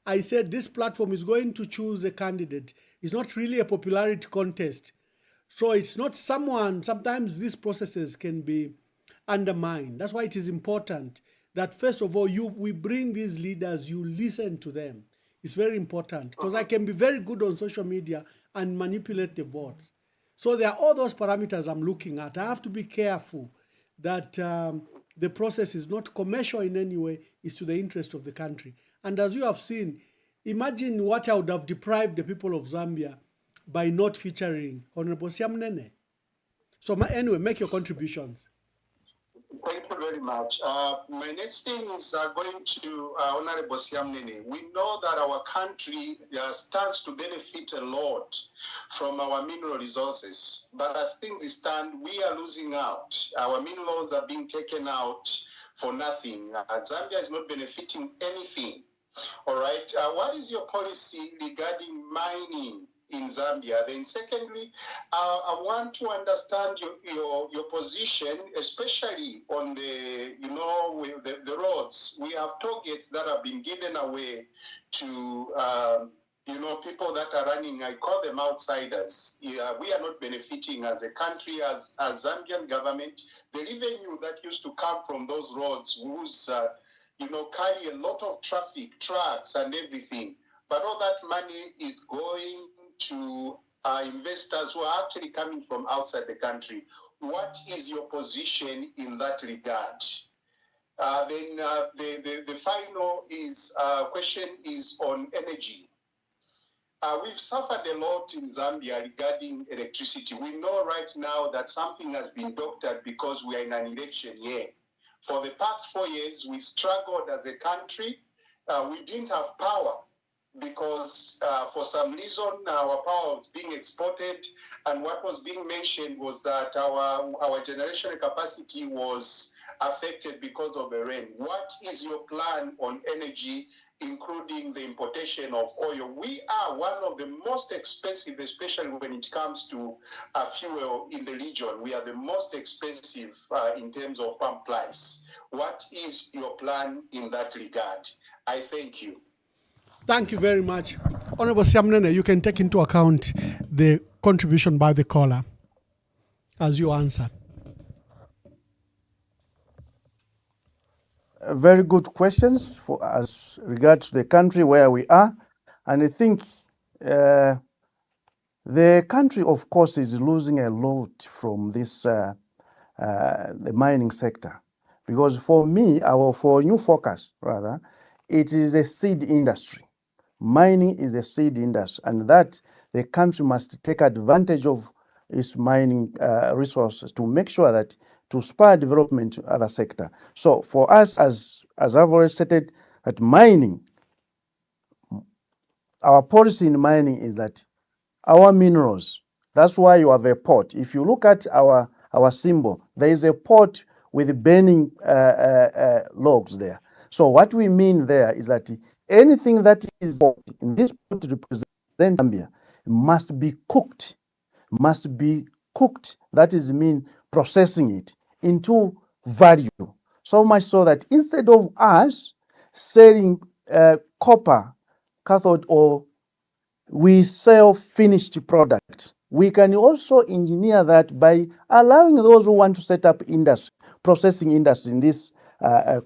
I said this platform is going to choose a candidate. It's not really a popularity contest. So it's not someone, sometimes these processes can be undermined. That's why it is important that first of all, we bring these leaders, you listen to them. It's very important because I can be very good on social media and manipulate the votes. So there are all those parameters I'm looking at. I have to be careful that the process is not commercial in any way, it's to the interest of the country. And as you have seen, imagine what I would have deprived the people of Zambia by not featuring Honorable Siamunene. So anyway, make your contributions. Thank you very much. My next thing is going to Honorable Siamunene. We know that our country stands to benefit a lot from our mineral resources. But as things stand, we are losing out. Our minerals are being taken out for nothing. Zambia is not benefiting anything. All right. What is your policy regarding mining in Zambia? Then secondly, I want to understand your position, especially on the roads. We have targets that have been given away to people that are running. I call them outsiders. We are not benefiting as a country, as Zambian government. The revenue that used to come from those roads was carry a lot of traffic, trucks and everything. But all that money is going to investors who are actually coming from outside the country. What is your position in that regard? Then the final question is on energy. We've suffered a lot in Zambia regarding electricity. We know right now that something has been doctored because we are in an election year. For the past 4 years, we struggled as a country. We didn't have power because for some reason our power was being exported, and what was being mentioned was that our generational capacity was affected because of the rain. What is your plan on energy, including the importation of oil? We are one of the most expensive, especially when it comes to fuel in the region. We are the most expensive in terms of pump price. What is your plan in that regard? I thank you. Thank you very much. Honorable Siamunene, you can take into account the contribution by the caller as you answer. Very good questions for as regards the country where we are. And I think the country, of course, is losing a lot from this, the mining sector. Because for me, for New Focus, rather, it is a seed industry. Mining is a seed industry, and that the country must take advantage of its mining resources to make sure that to spur development to other sector. So for us, as I've already stated, that mining, our policy in mining is that our minerals, that's why you have a port. If you look at our symbol, there is a port with burning logs there. So what we mean there is that anything that is in this port represents Zambia must be cooked, that is mean processing it into value. So much so that instead of us selling copper cathode, or we sell finished products, we can also engineer that by allowing those who want to set up industry, processing industry in this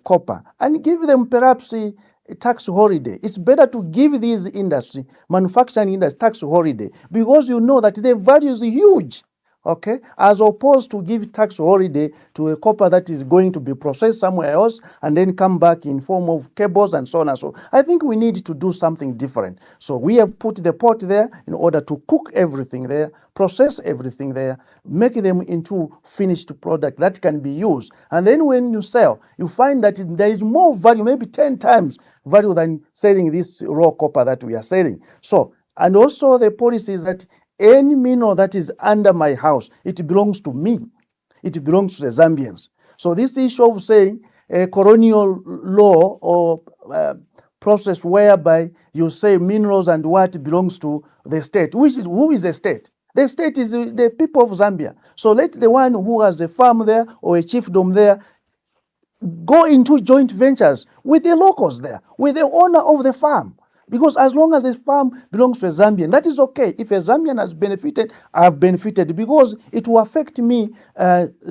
copper, and give them perhaps a tax holiday. It's better to give these industry, manufacturing industry, tax holiday, because you know that the value is huge. Okay, as opposed to give tax holiday to a copper that is going to be processed somewhere else and then come back in form of cables and so on and so on. I think we need to do something different. So we have put the pot there in order to cook everything there, process everything there, make them into finished product that can be used. And then when you sell, you find that there is more value, maybe 10 times value than selling this raw copper that we are selling. So, and also the policy is that any mineral that is under my house, it belongs to me. It belongs to the Zambians. So this issue of saying a colonial law or process whereby you say minerals and what belongs to the state, who is the state? The state is the people of Zambia. So let the one who has a farm there or a chiefdom there go into joint ventures with the locals there, with the owner of the farm. Because as long as the farm belongs to a Zambian, that is okay. If a Zambian has benefited, I have benefited, because it will affect me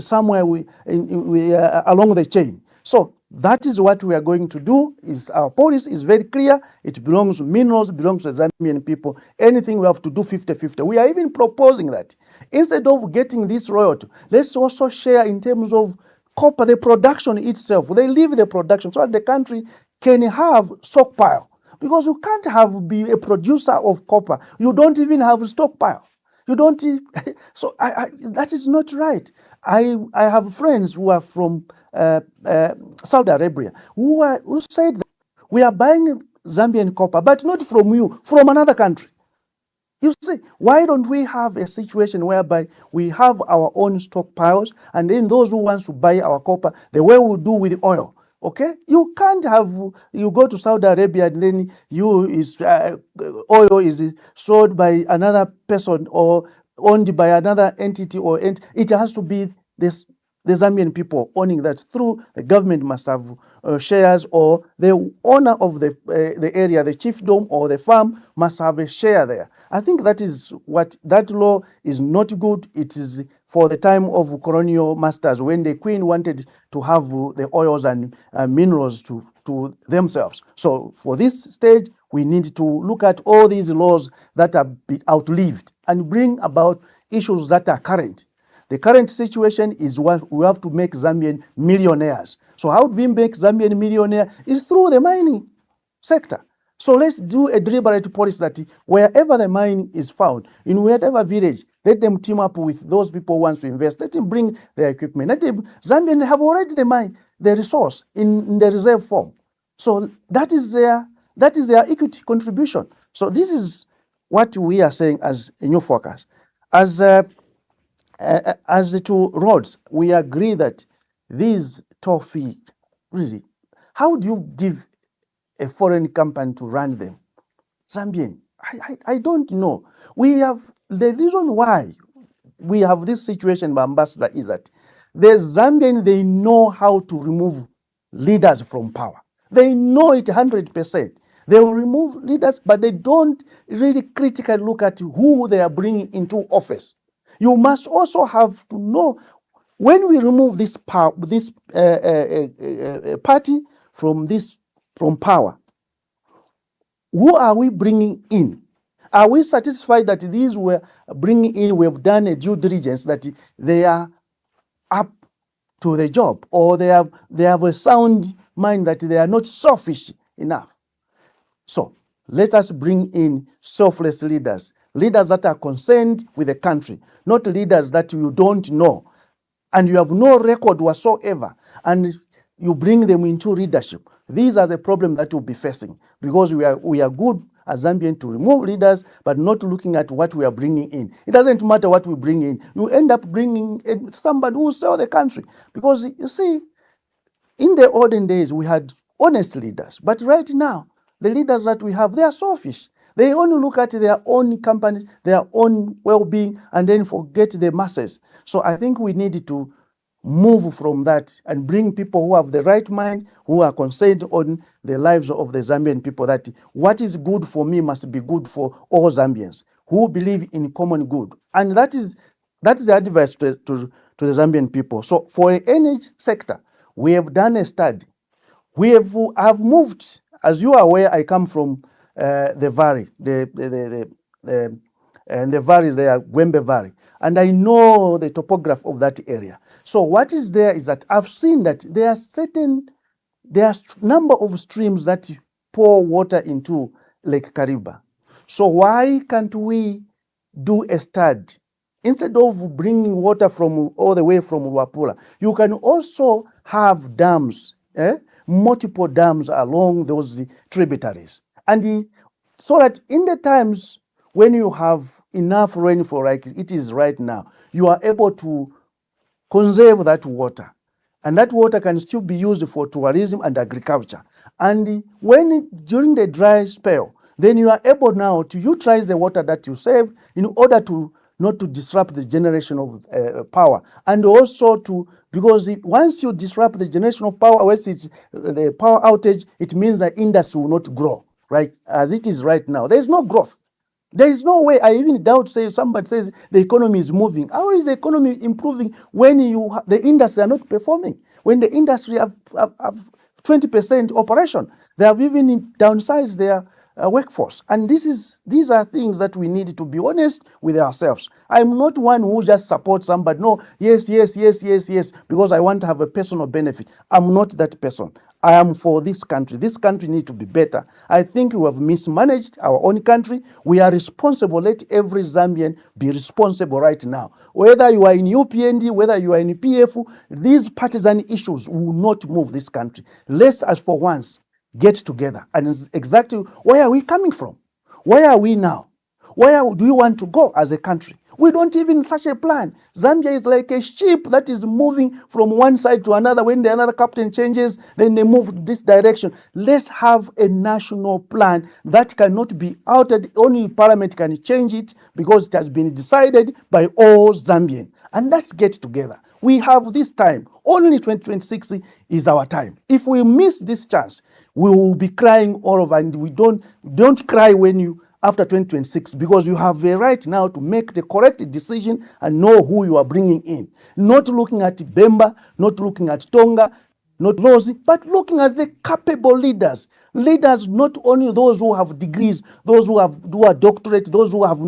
somewhere along the chain. So that is what we are going to do. Is our policy is very clear. It belongs to minerals, belongs to the Zambian people. Anything we have to do 50-50. We are even proposing that instead of getting this royalty, let's also share in terms of copper, the production itself. They leave the production so that the country can have stockpile. Because you can't be a producer of copper. You don't even have a stockpile. You don't. So that is not right. I have friends who are from Saudi Arabia who said that we are buying Zambian copper, but not from you, from another country. You see, why don't we have a situation whereby we have our own stockpiles, and then those who want to buy our copper, the way we do with oil. Okay, you can't have, you go to Saudi Arabia and then oil is sold by another person or owned by another entity, or it has to be the Zambian people owning that. Through the government must have shares, or the owner of the area, the chiefdom or the farm must have a share there. I think that is what that law is not good. It is for the time of colonial masters, when the Queen wanted to have the oils and minerals to themselves. So for this stage, we need to look at all these laws that have been outlived and bring about issues that are current. The current situation is what we have to make Zambian millionaires. So how do we make Zambian millionaire? Is through the mining sector. So let's do a deliberate policy that wherever the mine is found, in whatever village, let them team up with those people who want to invest. Let them bring their equipment. Let them, Zambians have already the mine, the resource in the reserve form. So that is their equity contribution. So this is what we are saying as a New Focus. As to roads, we agree that these toffee, really. How do you give a foreign company to run them? Zambian, I don't know. We have, the reason why we have this situation, Ambassador, is that the Zambian, they know how to remove leaders from power. They know it 100%. They will remove leaders, but they don't really critically look at who they are bringing into office. You must also have to know when we remove this power, this party from power, who are we bringing in? Are we satisfied that these were bringing in, we have done a due diligence that they are up to the job, or they have a sound mind, that they are not selfish enough? So let us bring in selfless leaders, leaders that are concerned with the country, not leaders that you don't know and you have no record whatsoever, and you bring them into leadership. These are the problems that we'll be facing, because we are good as Zambians to remove leaders, but not looking at what we are bringing in. It doesn't matter what we bring in. You end up bringing in somebody who will sell the country. Because you see, in the olden days, we had honest leaders, but right now, the leaders that we have, they are selfish. They only look at their own companies, their own well-being, and then forget the masses. So I think we need to move from that and bring people who have the right mind, who are concerned on the lives of the Zambian people, that what is good for me must be good for all Zambians, who believe in common good. And that is the advice to the Zambian people. So for the energy sector, we have done a study. I've moved, as you are aware, I come from the valley, and the valley is there, Gwembe Valley, and I know the topography of that area. So what is there is that I've seen that there are number of streams that pour water into Lake Kariba. So why can't we do a study? Instead of bringing water from all the way from Wapula, you can also have dams, multiple dams along those tributaries. And so that in the times when you have enough rainfall, like it is right now, you are able to conserve that water. And that water can still be used for tourism and agriculture. And during the dry spell, then you are able now to utilize the water that you saved in order to not to disrupt the generation of power. And also because once you disrupt the generation of power, once it's the power outage, it means that industry will not grow, right? As it is right now, there is no growth. There is no way. I even doubt, somebody says the economy is moving. How is the economy improving when the industry are not performing? When the industry have 20% operation, they have even downsized their workforce. And these are things that we need to be honest with ourselves. I'm not one who just supports somebody. No, yes, because I want to have a personal benefit. I'm not that person. I am for this country. This country needs to be better. I think we have mismanaged our own country. We are responsible. Let every Zambian be responsible right now. Whether you are in UPND, whether you are in PF, these partisan issues will not move this country. Let's, as for once, get together. And it's exactly where are we coming from? Where are we now? Where do we want to go as a country? We don't even such a plan. Zambia is like a ship that is moving from one side to another. When the another captain changes, then they move this direction. Let's have a national plan that cannot be altered. Only Parliament can change it because it has been decided by all Zambians. And let's get together. We have this time. Only 2026 is our time. If we miss this chance, we will be crying all over. And we don't cry after 2026, because you have a right now to make the correct decision and know who you are bringing in. Not looking at Bemba, not looking at Tonga, not Lozi, but looking at the capable leaders. Leaders, not only those who have degrees, those who are doctorates, those who have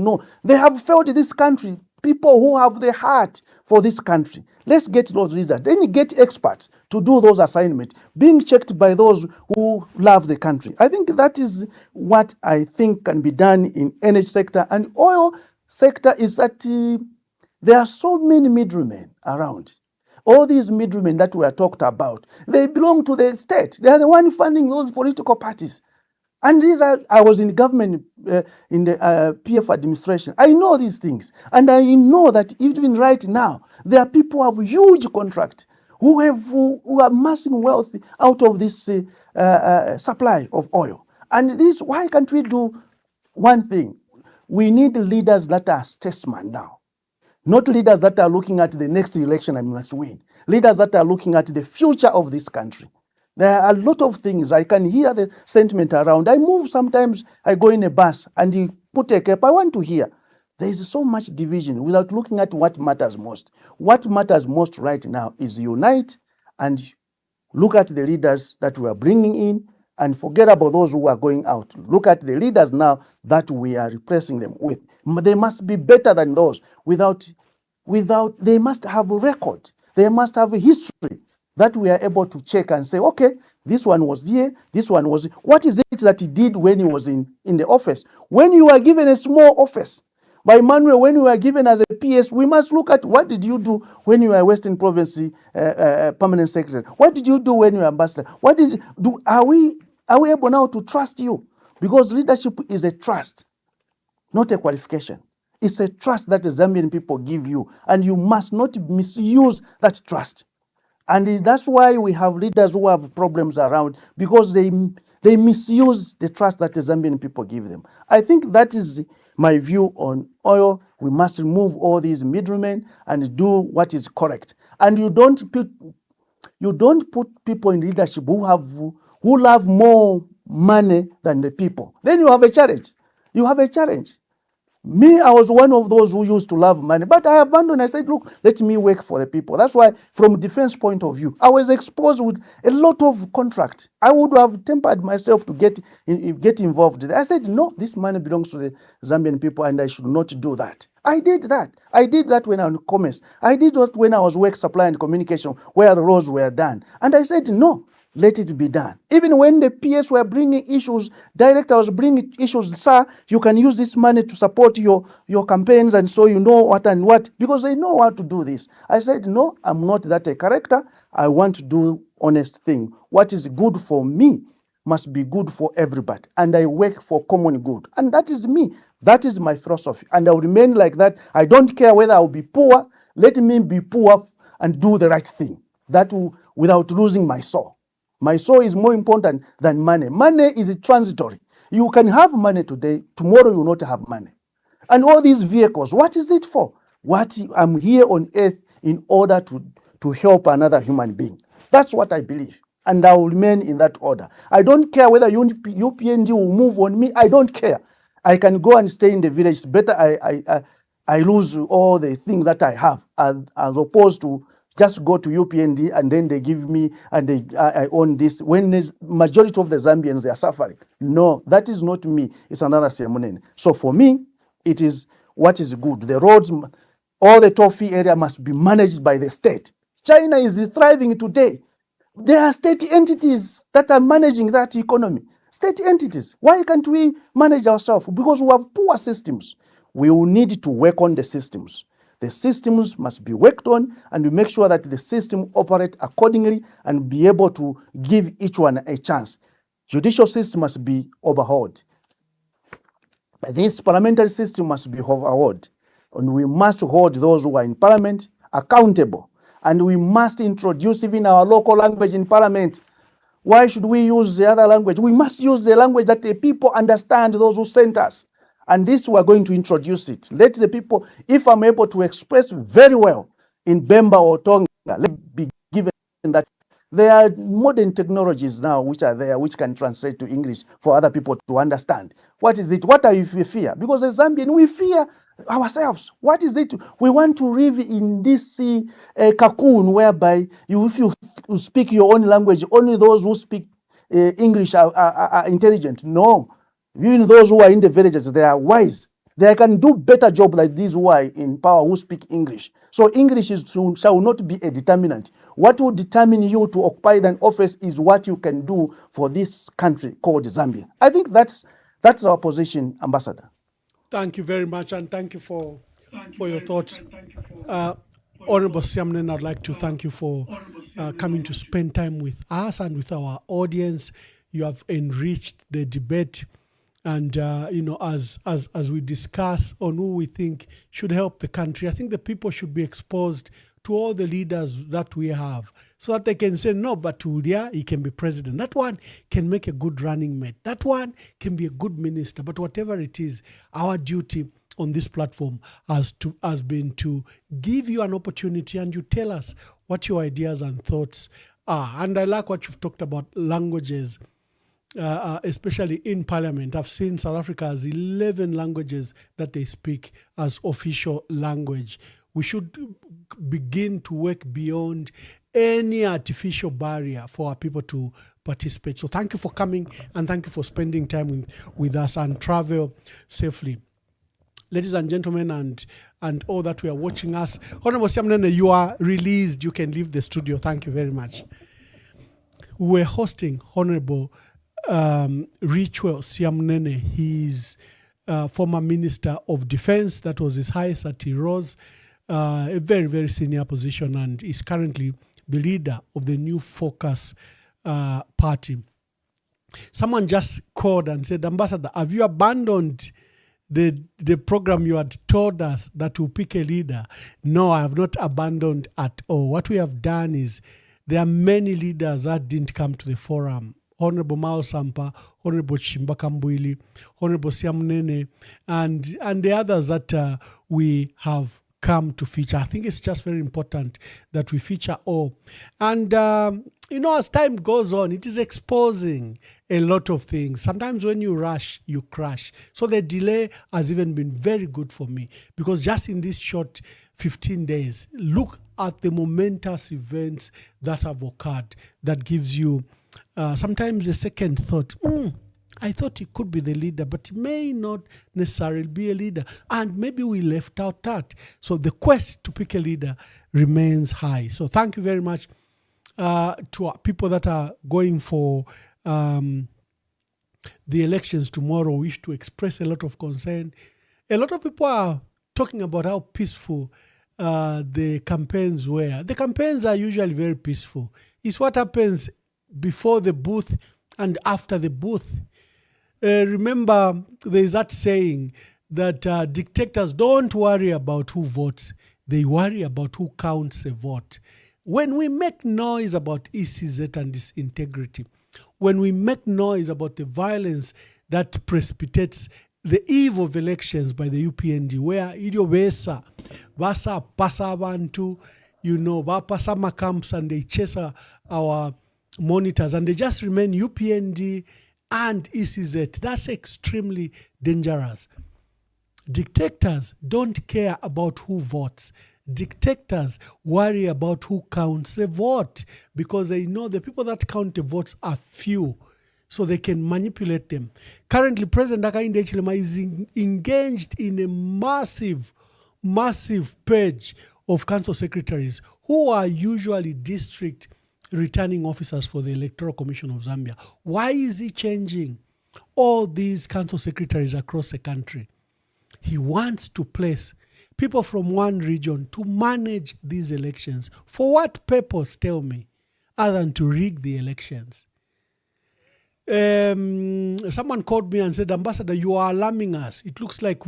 they have failed this country. People who have the heart for this country. Let's get those leaders. Then you get experts to do those assignments, being checked by those who love the country. I think that is what I think can be done in energy sector. And oil sector is that there are so many middlemen around. All these middlemen that we are talked about, they belong to the state. They are the one funding those political parties. And I was in government, in the PF administration. I know these things. And I know that even right now, there are people who have huge contract, who are amassing wealth out of this supply of oil. And this, why can't we do one thing? We need leaders that are statesmen now. Not leaders that are looking at the next election and must win. Leaders that are looking at the future of this country. There are a lot of things. I can hear the sentiment around. I move sometimes, I go in a bus and you put a cap. I want to hear. There is so much division without looking at what matters most. What matters most right now is unite and look at the leaders that we are bringing in and forget about those who are going out. Look at the leaders now that we are replacing them with. They must be better than those. They must have a record. They must have a history that we are able to check and say, okay, this one was here, this one was. What is it that he did when he was in the office? When you are given a small office, by Manuel, when you were given as a PS, we must look at what did you do when you were Western Province Permanent Secretary? What did you do when you were Ambassador? What did you do? Are we able now to trust you? Because leadership is a trust, not a qualification. It's a trust that the Zambian people give you, and you must not misuse that trust. And that's why we have leaders who have problems around, because they misuse the trust that the Zambian people give them. I think that is my view on oil. We must remove all these middlemen and do what is correct. And you don't put people in leadership who love more money than the people. Then you have a challenge. You have a challenge. Me, I was one of those who used to love money, but I abandoned. I said, look, let me work for the people. That's why, from defense point of view, I was exposed with a lot of contract. I would have tempered myself to get involved. I said, no, this money belongs to the Zambian people, and I should not do that. I did that. I did that when I was in commerce. I did that when I was work supply and communication, where the roads were done. And I said, no, let it be done. Even when the PS were bringing issues, director was bringing issues, sir, you can use this money to support your campaigns, and so you know what and what, because they know how to do this. I said, no, I'm not that a character. I want to do honest thing. What is good for me must be good for everybody, and I work for common good. And that is me. That is my philosophy, and I'll remain like that. I don't care whether I'll be poor. Let me be poor and do the right thing, without losing my soul. My soul is more important than money. Money is transitory. You can have money today, tomorrow you will not have money. And all these vehicles, what is it for? I'm here on earth in order to help another human being. That's what I believe. And I will remain in that order. I don't care whether UPND will move on me. I don't care. I can go and stay in the village. It's better I lose all the things that I have as opposed to just go to UPND and then they give me and I own this. When the majority of the Zambians, they are suffering. No, that is not me. It's another Siamunene. So for me, it is what is good. The roads, all the toffee area must be managed by the state. China is thriving today. There are state entities that are managing that economy. State entities. Why can't we manage ourselves? Because we have poor systems. We will need to work on the systems. The systems must be worked on, and we make sure that the system operate accordingly and be able to give each one a chance. Judicial system must be overhauled. This parliamentary system must be overhauled. And we must hold those who are in parliament accountable. And we must introduce even our local language in parliament. Why should we use the other language? We must use the language that the people understand, those who sent us. And this, we are going to introduce it. Let the people, if I'm able to express very well in Bemba or Tonga, let be given that. There are modern technologies now which are there, which can translate to English for other people to understand. What is it? What are you fear? Because as Zambian, we fear ourselves. What is it? We want to live in this cocoon whereby if you speak your own language, only those who speak English are intelligent. No. Even those who are in the villages, they are wise. They can do better job like these who are in power, who speak English. So English shall not be a determinant. What will determine you to occupy an office is what you can do for this country called Zambia. I think that's our position, Ambassador. Thank you very much, and thank you for your thoughts. Honorable Siamunene, I'd like to thank you for coming to spend time with us and with our audience. You have enriched the debate. And, as we discuss on who we think should help the country, I think the people should be exposed to all the leaders that we have so that they can say, no, but Ulia, he can be president. That one can make a good running mate. That one can be a good minister. But whatever it is, our duty on this platform has been to give you an opportunity and you tell us what your ideas and thoughts are. And I like what you've talked about languages, especially in Parliament. I've seen South Africa has 11 languages that they speak as official language. We should begin to work beyond any artificial barrier for our people to participate. So thank you for coming and thank you for spending time with us, and travel safely. Ladies and gentlemen, and all that we are watching us, Honorable Siamunene, you are released. You can leave the studio. Thank you very much. We're hosting Honorable Richwell Siamunene. He's former Minister of Defense. That was his highest that he rose. A very, very senior position, and is currently the leader of the New Focus party. Someone just called and said, Ambassador, have you abandoned the program you had told us that will pick a leader? No, I have not abandoned at all. What we have done is there are many leaders that didn't come to the forum. Honorable Mao Sampa, Honorable Chimbakambwili, Honorable Siamunene, and the others that we have come to feature. I think it's just very important that we feature all. And, as time goes on, it is exposing a lot of things. Sometimes when you rush, you crash. So the delay has even been very good for me, because just in this short 15 days, look at the momentous events that have occurred that gives you sometimes a second thought. I thought he could be the leader, but he may not necessarily be a leader. And maybe we left out that. So the quest to pick a leader remains high. So thank you very much to our people that are going for the elections tomorrow. We wish to express a lot of concern. A lot of people are talking about how peaceful the campaigns were. The campaigns are usually very peaceful. It's what happens before the booth and after the booth. Remember, there is that saying that dictators don't worry about who votes. They worry about who counts a vote. When we make noise about ECZ and its integrity, when we make noise about the violence that precipitates the eve of elections by the UPND, where idio besa, basa pasa abantu, bapasa macamps, and they chase our monitors, and they just remain UPND and ECZ. That's extremely dangerous. Dictators don't care about who votes. Dictators worry about who counts the vote, because they know the people that count the votes are few, so they can manipulate them. Currently, President Hakainde Hichilema is engaged in a massive purge of council secretaries who are usually district returning officers for the Electoral Commission of Zambia. Why is he changing all these council secretaries across the country? He wants to place people from one region to manage these elections. For what purpose, tell me, other than to rig the elections? Someone called me and said, Ambassador, you are alarming us. It looks like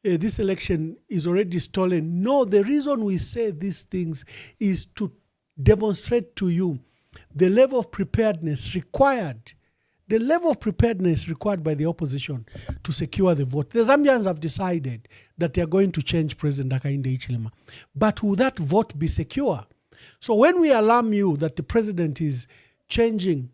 this election is already stolen. No, the reason we say these things is to demonstrate to you the level of preparedness required by the opposition to secure the vote. The Zambians have decided that they are going to change President Hakainde Hichilema. But will that vote be secure? So when we alarm you that the president is changing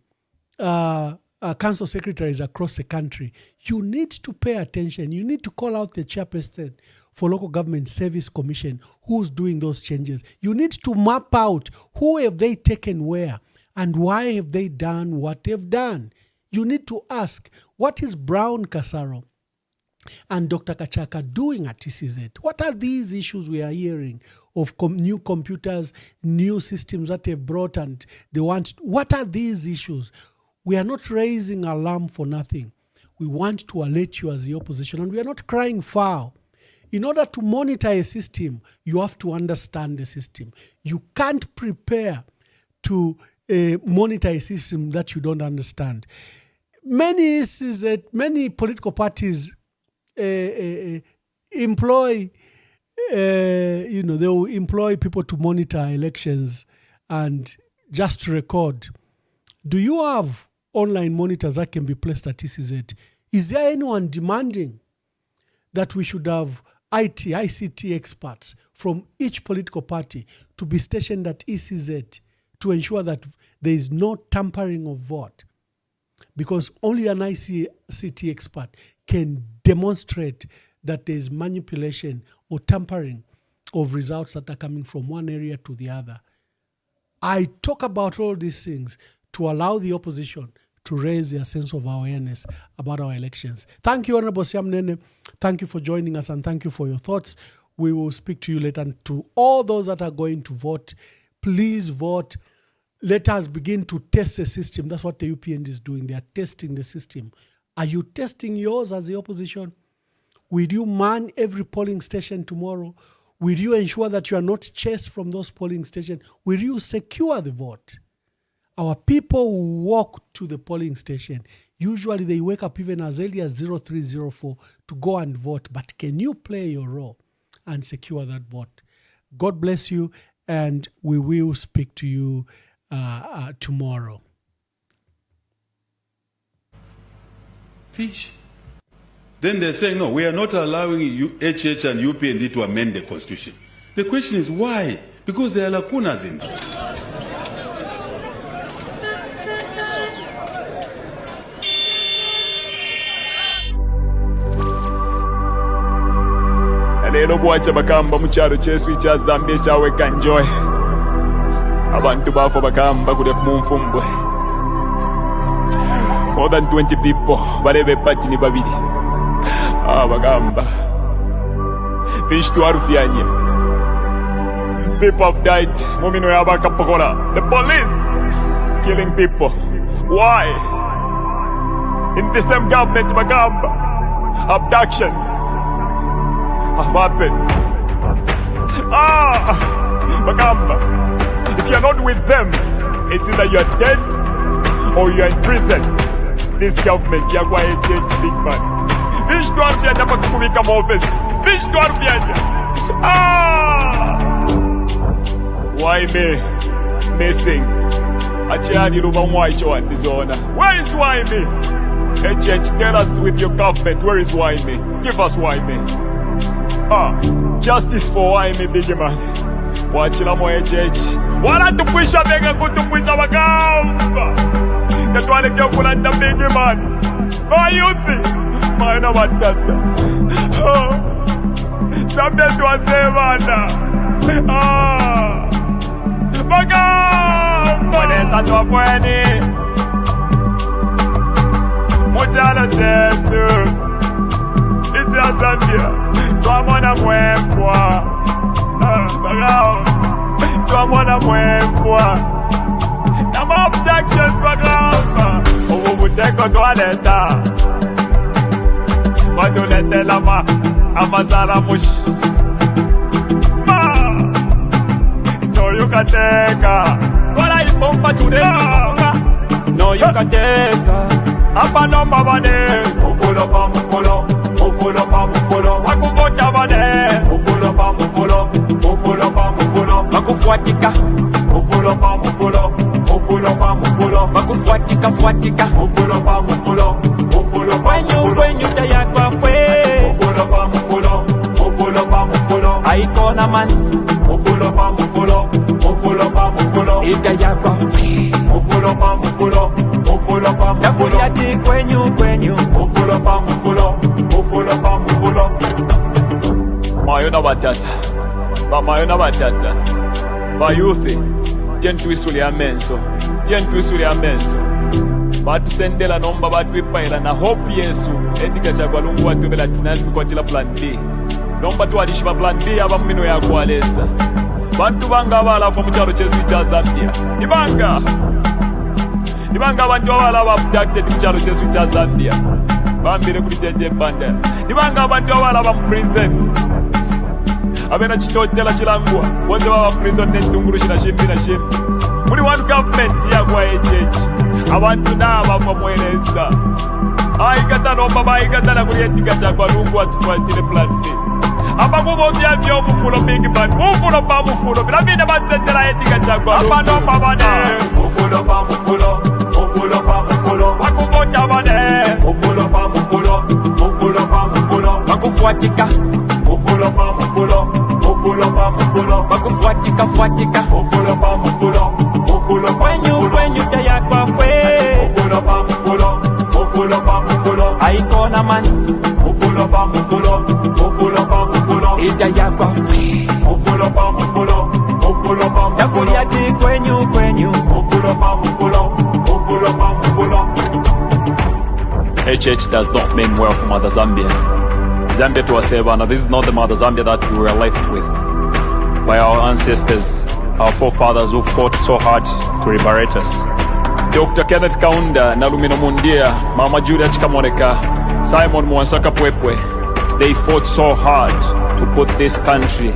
council secretaries across the country, you need to pay attention. You need to call out the chairperson for Local Government Service Commission who's doing those changes. You need to map out who have they taken where and why have they done what they've done. You need to ask, what is Brown Kasaro and Dr. Kachaka doing at TCZ? What are these issues we are hearing of new computers, new systems that they've brought and they want? What are these issues? We are not raising alarm for nothing. We want to alert you as the opposition, and we are not crying foul. In order to monitor a system, you have to understand the system. You can't prepare to monitor a system that you don't understand. Many political parties employ they will employ people to monitor elections and just record. Do you have online monitors that can be placed at ECZ? Is there anyone demanding that we should have ICT experts from each political party to be stationed at ECZ to ensure that there is no tampering of vote? Because only an ICT expert can demonstrate that there is manipulation or tampering of results that are coming from one area to the other. I talk about all these things to allow the opposition to raise their sense of awareness about our elections. Thank you, Honorable Siamunene. Thank you for joining us, and thank you for your thoughts. We will speak to you later. And to all those that are going to vote, please vote. Let us begin to test the system. That's what the UPND is doing. They are testing the system. Are you testing yours as the opposition? Will you man every polling station tomorrow? Will you ensure that you are not chased from those polling stations? Will you secure the vote? Our people who walk to the polling station, usually they wake up even as early as 0304 to go and vote. But can you play your role and secure that vote? God bless you, and we will speak to you tomorrow. Fish. Then they're saying, no, we are not allowing HH and UPND to amend the constitution. The question is why? Because there are lacunas in it. Lero bwacha bakamba mu kyalo kyesu kya Zambia ekyaweka Njoy. Abantu baafo bakamba kule mu nfumbwe. More than 20 people balebe pati ni babiri. Bagamba. Fish to arufyanye. People have died. Mumino yabakapokola. The police killing people. Why? In the same government bagamba. Abductions have happened. Bagamba. If you're not with them, it's either you're dead or you're in prison. This government, you're going to change big man. Fish to arufyanya pakukubika mu office. Fish to arufyanya. Why me? Missing. Achani ruba mwaicho wa ndizona. Where is why me? HH, tell us with your government, where is why me? Give us why me. Justice for why me, big man. Wachila mo HH. Wala tupwisha bega kutupwisha bagamba. Tatwale kyo kulanda big man. My youth. Maina batata. Sabia tuwasevana. Bagamba. Waneza tuwakweni. Mujala chetu. Ichi ya Zambia. Tuamona mwempwa. Bagamba. Tuamona mwempwa. Nama abductions bagamba. Ubuteko tuwaleta. Madulete lama amazala mush. No you can take. Kola ipompa tudeka. No you can take. Apa nomba bane. Mufulo pa mufulo. Mufulo pa mufulo. Wakuvota bane. Mufulo pa mufulo. Mufulo pa mufulo. Makufuatika. Mufulo pa mufulo. Mufulo pa mufulo. Makufuatika fuatika. Mufulo pa mufulo. Mufulo pa mufulo. When you die kwa fwe. Mufulo pa mufulo. Mufulo pa mufulo. Aikona man. Mufulo pa mufulo. Mufulo pa mufulo. Ikaya kwa fwe. Mufulo pa mufulo. Mufulo pa mufulo. Yakuyati kwenyu. Mufulo pa mufulo. Mufulo pa mufulo. Mayona batata. Mayona batata. Bayuthi. Tentwisuli amenso. Tentwisuli amenso. Batu sendela nomba batu ipaila na hope Yesu. Endika chagwa lungu watu bela tinani kwa tila plan B. Nomba tu wadishiba plan B aba mmino ya kualesa. Bantu banga wala fa mucharo chesu cha Zambia. Nibanga bantu wala abducted mucharo chesu cha Zambia. Bambire kuli jeje banda. Nibanga bantu wala ba prison. Abena chitotela chilangwa. Wonze baba prison netunguru shina shimbi na shimbi. Muri one government ya kwa HH. Abantu naba famweleza. Aikata nomba baikata na kulietika chakwa lungu atukwatile plan B. abakubo byabyo mufulo big man mufulo ba mufulo bilabine batsendera ediga chagwa abano babane mufulo ba mufulo mufulo ba mufulo bakuvota bane mufulo ba mufulo mufulo ba mufulo bakufuatika mufulo ba mufulo mufulo ba mufulo bakufuatika fuatika mufulo ba mufulo mufulo ba mufulo kwenyu tayakwa kwe mufulo ba mufulo mufulo ba mufulo aikona man mufulo ba mufulo mufulo ba mufulo itayakwa kwe mufulo ba mufulo mufulo ba mufulo yakuliati kwenyu mufulo ba mufulo mufulo ba mufulo. HH does not mean well for Mother Zambia. Zambia to Asebana, this is not the Mother Zambia that we were left with by our ancestors, our forefathers who fought so hard to liberate us. Dr. Kenneth Kaunda, Nalumino Mundia, Mama Julia Chikamoneka, Simon Mwansaka Pwepwe, they fought so hard to put this country